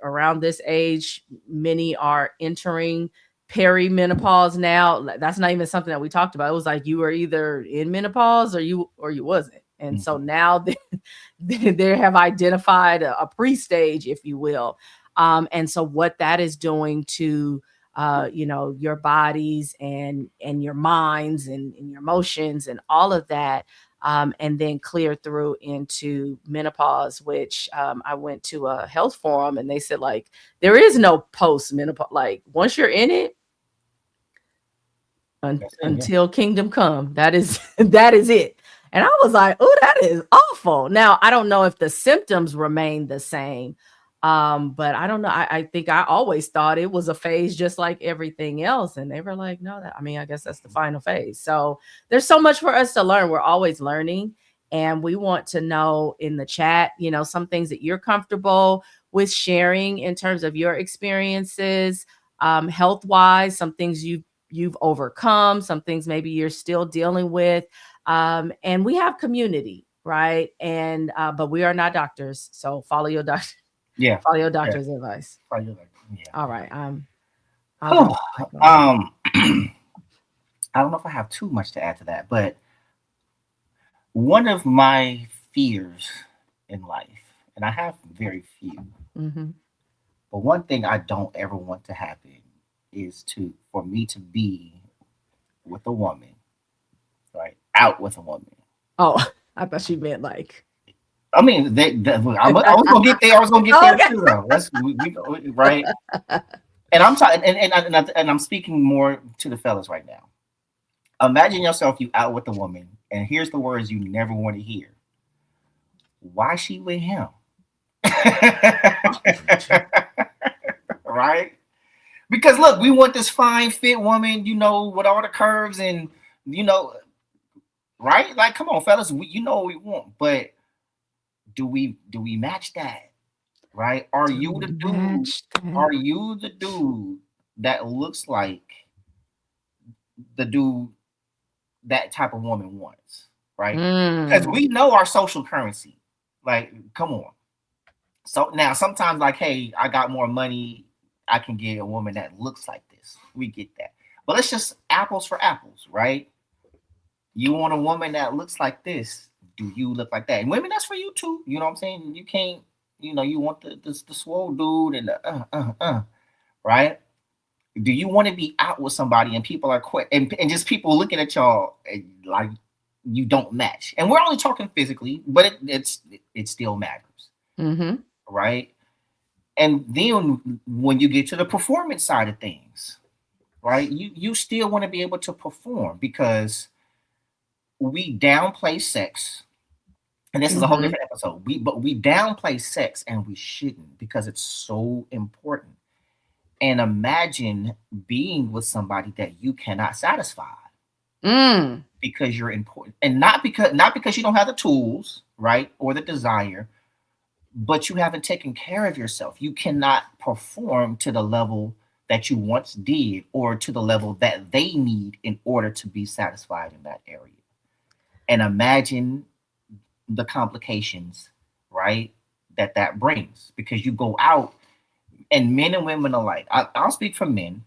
Speaker 3: around this age, many are entering perimenopause now. That's not even something that we talked about. It was like you were either in menopause or you wasn't. And so now they have identified a pre-stage, if you will. And so what that is doing to your bodies and your minds and your emotions and all of that, and then clear through into menopause, which I went to a health forum and they said, like, there is no post menopause. Like, once you're in it, until kingdom come, that is it. And I was like, oh, that is awful. Now, I don't know if the symptoms remain the same. But I don't know. I think I always thought it was a phase just like everything else. And they were like, no, I guess that's the final phase. So there's so much for us to learn. We're always learning. And we want to know in the chat, some things that you're comfortable with sharing in terms of your experiences, health-wise, some things you've overcome, some things maybe you're still dealing with. And we have community, right? And but we are not doctors, so follow your doctor.
Speaker 2: Yeah,
Speaker 3: follow your doctor's advice.
Speaker 2: Yeah.
Speaker 3: All right.
Speaker 2: I don't know if I have too much to add to that, but one of my fears in life, and I have very few, but one thing I don't ever want to happen is for me to be with a woman, right? Out with a woman.
Speaker 3: Oh, I thought you meant like.
Speaker 2: I mean, I was gonna get there. Okay. Too, though. We right. And I'm talking, and I'm speaking more to the fellas right now. Imagine yourself you out with a woman, and here's the words you never want to hear. Why she with him? Right? Because look, we want this fine fit woman, with all the curves and right? Like, come on, fellas, what we want, but do we match that? Right? Are you the dude? Are you the dude that looks like the dude that type of woman wants? Right? Because we know our social currency. Like, come on. So now sometimes, like, hey, I got more money, I can get a woman that looks like this. We get that. But let's just apples for apples, right? You want a woman that looks like this. Do you look like that? And women, that's for you too. You know what I'm saying? You can't, you want the swole dude and the right? Do you want to be out with somebody and people are and just people looking at y'all like you don't match? And we're only talking physically, but it still matters, right? And then when you get to the performance side of things, right? You still want to be able to perform because we downplay sex. And this is a whole different episode. But we downplay sex, and we shouldn't, because it's so important. And imagine being with somebody that you cannot satisfy because you're important, and not because you don't have the tools, right, or the desire, but you haven't taken care of yourself. You cannot perform to the level that you once did, or to the level that they need in order to be satisfied in that area. And imagine the complications, right, that brings, because you go out, and men and women alike, I'll speak for men.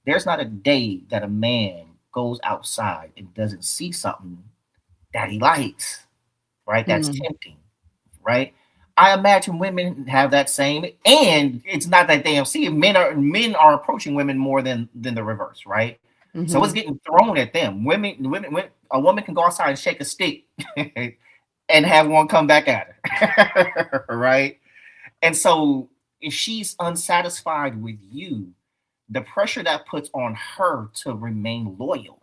Speaker 2: There's not a day that a man goes outside and doesn't see something that he likes, right? That's tempting, right? I imagine women have that same, and it's not that they don't see it. Men are approaching women more than the reverse, right? So it's getting thrown at them. A woman can go outside and shake a stick and have one come back at her, right? And so if she's unsatisfied with you, the pressure that puts on her to remain loyal,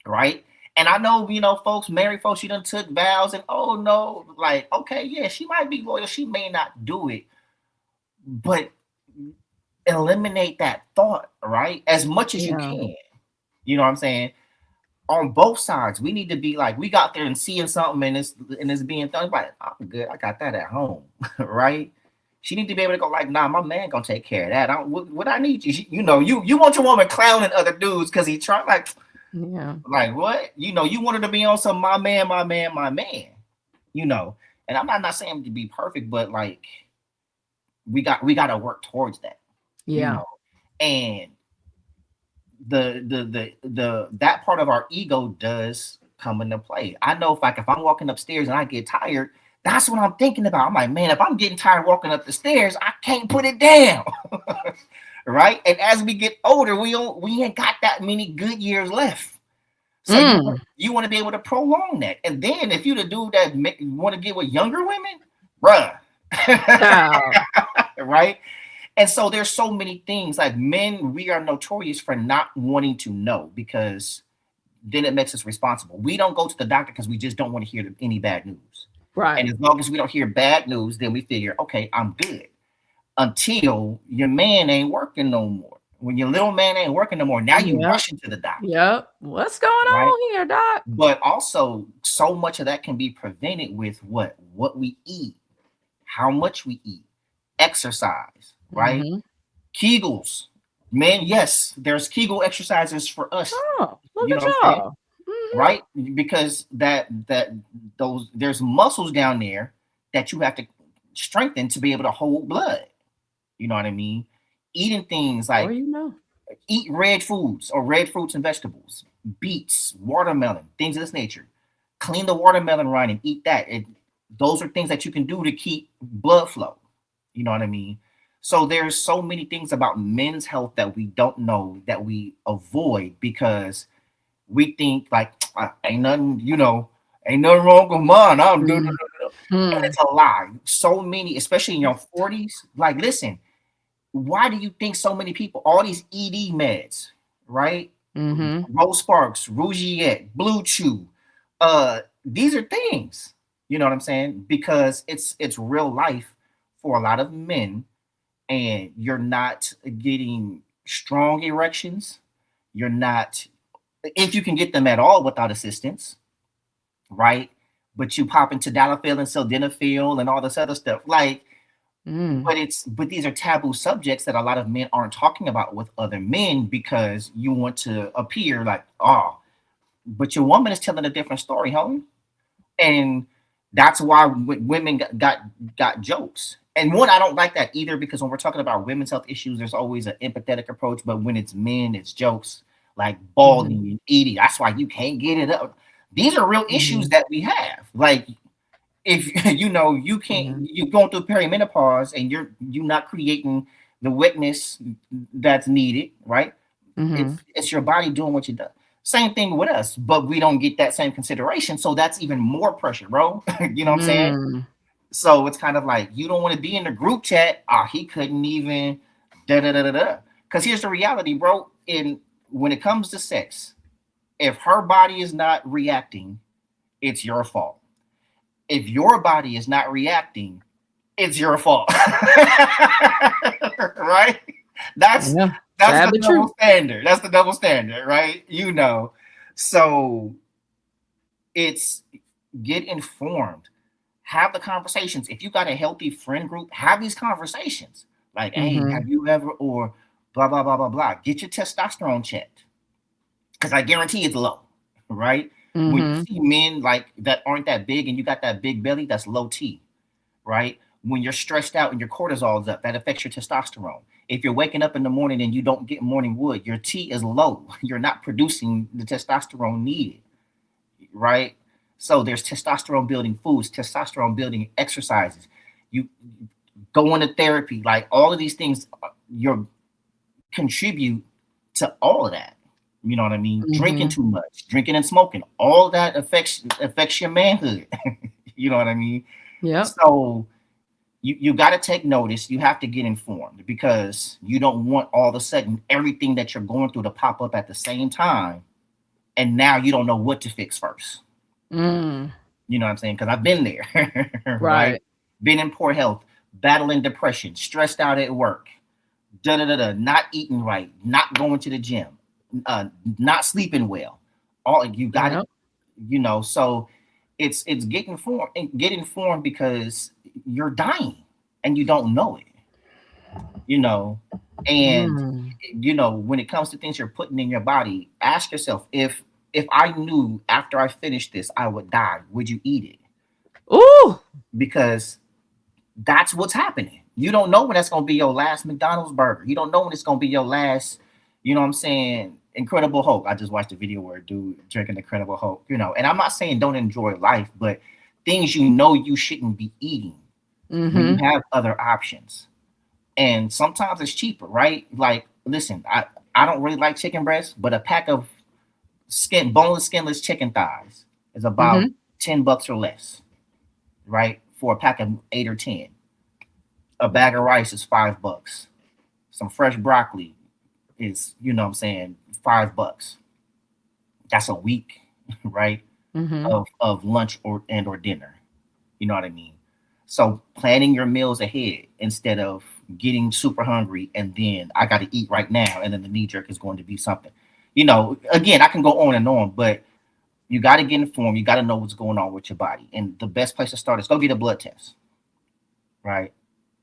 Speaker 2: right? And I know, folks, married folks, she done took vows, and oh no, like, okay, yeah, she might be loyal, she may not do it, but eliminate that thought, right? As much as you can. You know what I'm saying? On both sides, we need to be like, we got there and seeing something and it's being done. Like, I'm good, I got that at home, right? She need to be able to go like, nah, my man gonna take care of that. What I need you, you want your woman clowning other dudes because he trying like, like what? You wanted to be on some my man. And I'm not saying to be perfect, but like we got to work towards that. And the that part of our ego does come into play. I know if I'm walking upstairs and I get tired, that's what I'm thinking about. I'm like, man, if I'm getting tired walking up the stairs, I can't put it down. Right? And as we get older, we ain't got that many good years left. So you want to be able to prolong that. And then if you're the dude that want to get with younger women, bruh. Right? And so there's so many things. Like men, we are notorious for not wanting to know, because then it makes us responsible. We don't go to the doctor because we just don't want to hear any bad news.
Speaker 3: Right.
Speaker 2: And as long as we don't hear bad news, then we figure, okay, I'm good. Until your man ain't working no more. When your little man ain't working no more, now you rushing to the doctor.
Speaker 3: Yep. What's going on here, doc?
Speaker 2: But also, so much of that can be prevented with what we eat, how much we eat, exercise, right? Kegels. Man, yes, there's Kegel exercises for us.
Speaker 3: Oh, look at y'all.
Speaker 2: Right? Because there's muscles down there that you have to strengthen to be able to hold blood. You know what I mean? Eating things like eat red foods or red fruits and vegetables, beets, watermelon, things of this nature. Clean the watermelon rind and eat that. Those are things that you can do to keep blood flow. You know what I mean? So there's so many things about men's health that we don't know, that we avoid, because we think like ain't nothing wrong with mine. I'm doing and it's a lie. So many, especially in your 40s. Like, listen. Why do you think so many people, all these ED meds, right? Rose Sparks, Rougiette, Blue Chew, these are things, you know what I'm saying? Because it's real life for a lot of men, and you're not getting strong erections. You're not, if you can get them at all without assistance, right? But you pop into tadalafil and sildenafil and all this other stuff, like. But these are taboo subjects that a lot of men aren't talking about with other men, because you want to appear like, but your woman is telling a different story, homie. And that's why women got jokes. And one, I don't like that either, because when we're talking about women's health issues, there's always an empathetic approach. But when it's men, it's jokes like balding and eating. That's why you can't get it up. These are real issues that we have. Like, if you can't, you're going through perimenopause and you're not creating the wetness that's needed, right? It's your body doing what you do. Same thing with us, but we don't get that same consideration. So that's even more pressure, bro. You know what I'm saying? So it's kind of like, you don't want to be in the group chat. He couldn't even Because here's the reality, bro. When it comes to sex, if her body is not reacting, it's your fault. If your body is not reacting, it's your fault. Right? That's the double standard. That's the double standard, right? So it's get informed. Have the conversations. If you got a healthy friend group, have these conversations. Like, hey, have you ever, or blah, blah, blah, blah, blah. Get your testosterone checked. Because I guarantee it's low, right? When you see men like that aren't that big and you got that big belly, that's low T, right? When you're stressed out and your cortisol is up, that affects your testosterone. If you're waking up in the morning and you don't get morning wood, your T is low. You're not producing the testosterone needed, right? So there's testosterone building foods, testosterone building exercises. You go into therapy, like all of these things, contribute to all of that. You know what I mean? Drinking too much, drinking and smoking, all that affects your manhood. You know what I mean?
Speaker 3: Yeah.
Speaker 2: So you got to take notice. You have to get informed, because you don't want all of a sudden everything that you're going through to pop up at the same time, and now you don't know what to fix first. You know what I'm saying? Because I've been there, right? Been in poor health, battling depression, stressed out at work, not eating right, not going to the gym. Not sleeping well. All you got it, so it's get informed because you're dying and you don't know it, and when it comes to things you're putting in your body, ask yourself, if I knew after I finished this I would die, would you eat it?
Speaker 3: Ooh,
Speaker 2: because that's what's happening. You don't know when that's gonna be your last McDonald's burger. You don't know when it's gonna be your last, you know what I'm saying, Incredible Hulk. I just watched a video where a dude drinking Incredible Hulk, you know, and I'm not saying don't enjoy life, but things you know you shouldn't be eating when you have other options. And sometimes it's cheaper, right? Like, listen, I don't really like chicken breasts, but a pack of boneless, skinless chicken thighs is about $10 or less, right? For a pack of 8 or 10. A bag of rice is $5. Some fresh broccoli is, you know what I'm saying, $5. That's a week, right? Of lunch or dinner. You know what I mean? So planning your meals ahead instead of getting super hungry and then I got to eat right now, and then the knee jerk is going to be something. You know, again, I can go on and on, but you got to get informed. You got to know what's going on with your body, and the best place to start is go get a blood test. Right?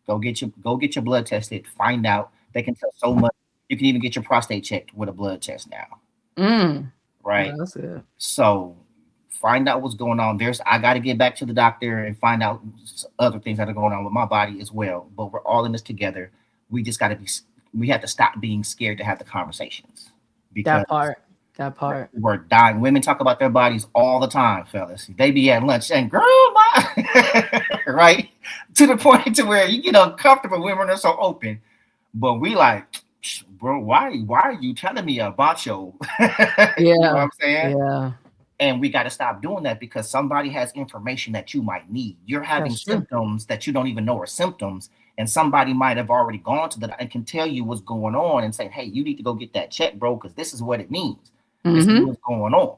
Speaker 2: Go get your blood tested. Find out. They can tell so much. You can even get your prostate checked with a blood test now. Right?
Speaker 3: Yeah, that's good.
Speaker 2: So find out what's going on. I got to get back to the doctor and find out other things that are going on with my body as well. But we're all in this together. We just got to we have to stop being scared to have the conversations. Because
Speaker 3: that part.
Speaker 2: We're dying. Women talk about their bodies all the time, fellas. They be at lunch saying, girl, right? To the point to where you get uncomfortable. Women are so open. But we like, bro, why are you telling me about your you know what I'm saying?
Speaker 3: Yeah.
Speaker 2: And we got to stop doing that because somebody has information that you might need. You're having symptoms that you don't even know are symptoms. And somebody might have already gone to and can tell you what's going on and say, hey, you need to go get that check, bro, because this is what it means. This is what's going on.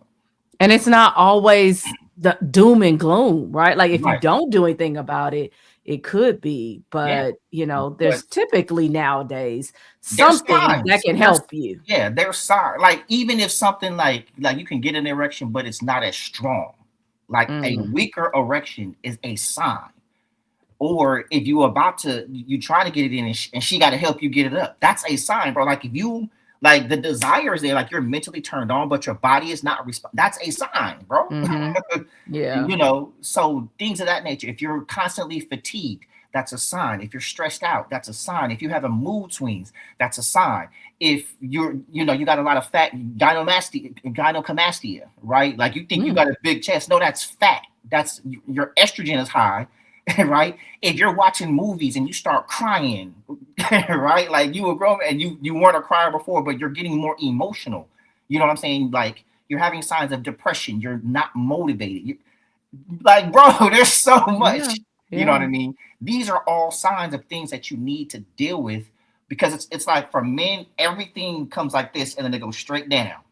Speaker 3: And it's not always the doom and gloom, right? Like if you don't do anything about it, it could be. But, you know, there's typically nowadays something that can help you.
Speaker 2: Yeah, there's signs. Like even if something like you can get an erection, but it's not as strong. Like a weaker erection is a sign. Or if you try to get it in and she got to help you get it up. That's a sign, bro. Like if you like the desire is there, like you're mentally turned on, but your body is not responding. That's a sign, bro.
Speaker 3: Yeah.
Speaker 2: You know, so things of that nature. If you're constantly fatigued, that's a sign. If you're stressed out, that's a sign. If you have a mood swings, that's a sign. If you got a lot of fat, gynecomastia, right? Like you think you got a big chest. No, that's fat. That's your estrogen is high. Right? If you're watching movies and you start crying, right? Like you were grown and you weren't a crier before, but you're getting more emotional. You know what I'm saying? Like you're having signs of depression. You're not motivated. Like, bro, there's so much. You know what I mean? These are all signs of things that you need to deal with because it's like for men, everything comes like this and then they go straight down.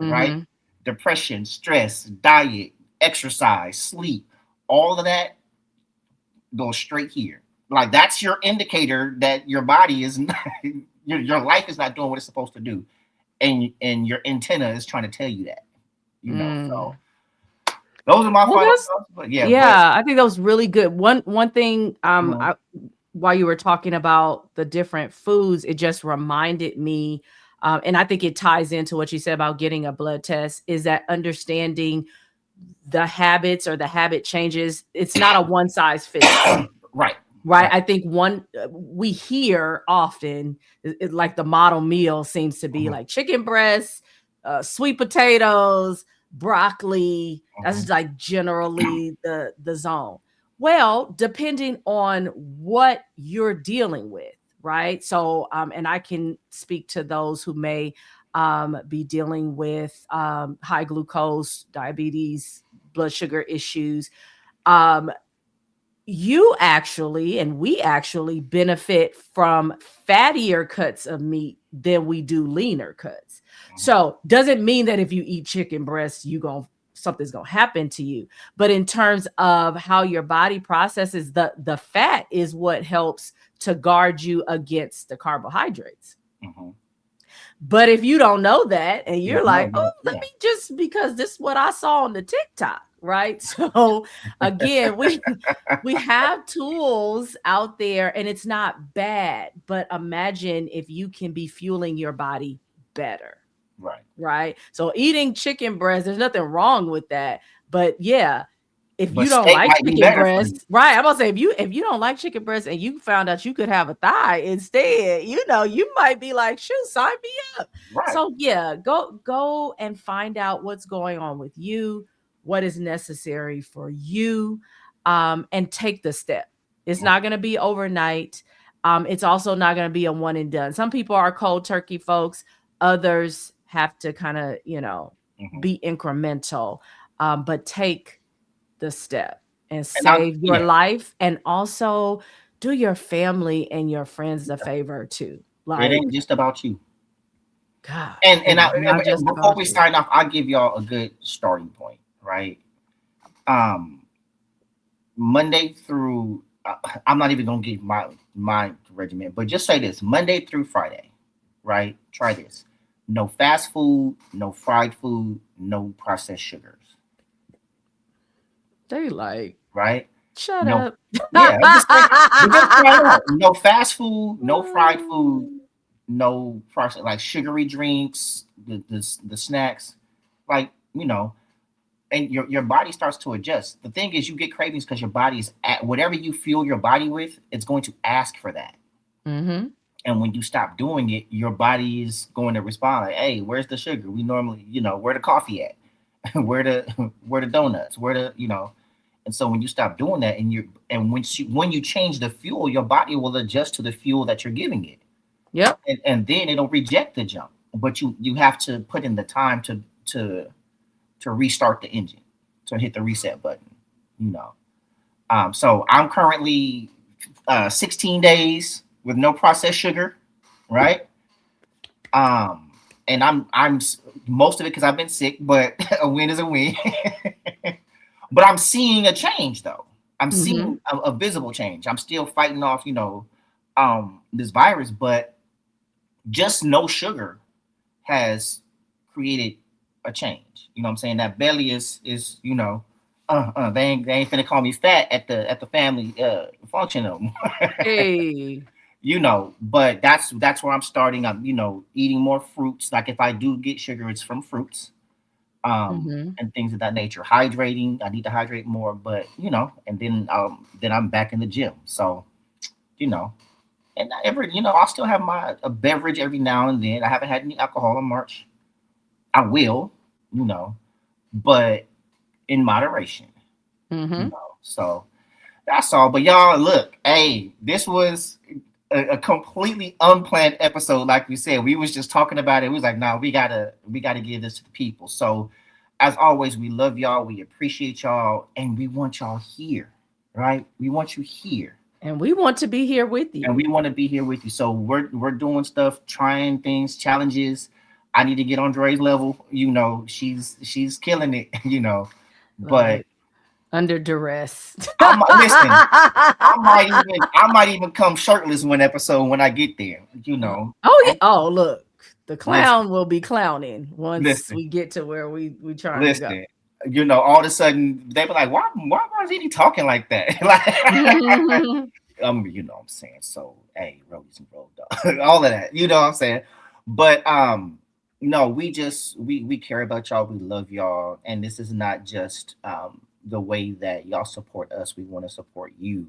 Speaker 2: Right? Depression, stress, diet, exercise, sleep, all of that go straight here. Like that's your indicator that your body is not, your life is not doing what it's supposed to do, and your antenna is trying to tell you that. You know, so those are my final thoughts. But
Speaker 3: I think that was really good. One thing, while you were talking about the different foods, it just reminded me, and I think it ties into what you said about getting a blood test. Is that understanding the habits or the habit changes? It's not a one size fits all.
Speaker 2: Right.
Speaker 3: I think we hear often like the model meal seems to be like chicken breasts, sweet potatoes, broccoli. That's like generally the zone. Well, depending on what you're dealing with, right? So, and I can speak to those who may be dealing with high glucose, diabetes, blood sugar issues. You actually, and we actually benefit from fattier cuts of meat than we do leaner cuts. So doesn't mean that if you eat chicken breasts, something's gonna happen to you. But in terms of how your body processes the fat is what helps to guard you against the carbohydrates. But if you don't know that and you're let me just, because this is what I saw on the TikTok, right? So again, we have tools out there and it's not bad, but imagine if you can be fueling your body better. Right. So eating chicken breast, there's nothing wrong with that. But yeah, if
Speaker 2: But
Speaker 3: you don't
Speaker 2: steak
Speaker 3: like
Speaker 2: might be
Speaker 3: chicken
Speaker 2: better for you.
Speaker 3: breast, right? I'm gonna say if you don't like chicken breast and you found out you could have a thigh instead, you know, you might be like, shoot, sign me up.
Speaker 2: Right.
Speaker 3: So yeah, go and find out what's going on with you, what is necessary for you, and take the step. It's not gonna be overnight. It's also not gonna be a one and done. Some people are cold turkey folks, others have to kind of, you know, be incremental, but take the step and save your life, and also do your family and your friends a favor too. Like,
Speaker 2: it ain't just about you.
Speaker 3: God,
Speaker 2: And before we
Speaker 3: you.
Speaker 2: sign off, I'll give y'all a good starting point, right? Monday through, I'm not even gonna give my regimen, but just say this: Monday through Friday, right? Try this: no fast food, no fried food, no processed sugars.
Speaker 3: They like,
Speaker 2: right?
Speaker 3: Shut up.
Speaker 2: Yeah, just try no fast food, no fried food, no processed, like sugary drinks, the snacks, like, you know, and your body starts to adjust. The thing is, you get cravings because your body's at whatever you fuel your body with, it's going to ask for that.
Speaker 3: Mm-hmm.
Speaker 2: And when you stop doing it, your body is going to respond like, hey, where's the sugar? We normally, you know, where the coffee at? where the donuts? Where the, you know. And so when you stop doing that, and when you change the fuel, your body will adjust to the fuel that you're giving it.
Speaker 3: Yep.
Speaker 2: And then it'll reject the junk. But you have to put in the time to restart the engine, to hit the reset button, you know. So I'm currently 16 days with no processed sugar, right? And I'm most of it because I've been sick, but a win is a win. But I'm seeing a change, though. I'm seeing a visible change. I'm still fighting off, you know, this virus, but just no sugar has created a change. You know what I'm saying? That belly is you know, they ain't finna call me fat at the family function no more. Hey. You know, but that's where I'm starting. I'm, you know, eating more fruits. Like if I do get sugar, it's from fruits. And things of that nature. Hydrating, I need to hydrate more, but you know, and then I'm back in the gym. So, you know, and I'll still have a beverage every now and then. I haven't had any alcohol in March. I will, you know, but in moderation. You know, so that's all. But y'all, look, hey, this was a completely unplanned episode. Like we said, we was just talking about it. We was like, no, we gotta give this to the people. So as always, we love y'all, we appreciate y'all, and we want y'all here, right? We want you here,
Speaker 3: and we want to be here with you.
Speaker 2: So we're doing stuff, trying things, challenges. I need to get on Dre's level. You know, she's killing it, you know, but
Speaker 3: under duress.
Speaker 2: I might even come shirtless one episode when I get there, you know.
Speaker 3: Oh yeah. Oh, look, the clown will be clowning once we get to where we trying to go.
Speaker 2: You know, all of a sudden they be like, why Barzini talking like that? Like, you know what I'm saying? So, hey, rollies and roll dog, all of that, you know what I'm saying? But no, we care about y'all. We love y'all, and this is not just the way that y'all support us. We want to support you,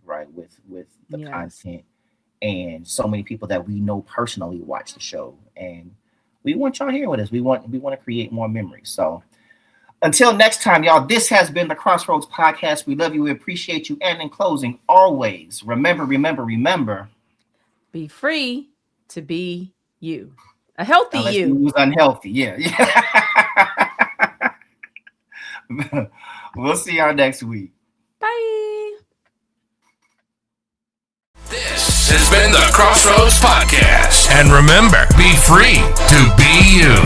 Speaker 2: right? With the content, and so many people that we know personally watch the show, and we want y'all here with us. We want to create more memories. So until next time, y'all, this has been the XrossroadZ Podcast. We love you. We appreciate you. And in closing, always remember, be free to be you. A healthy you. You was unhealthy. Yeah. We'll see y'all next week.
Speaker 3: Bye.
Speaker 1: This has been the XrossroadZ Podcast. And remember, be free to be you.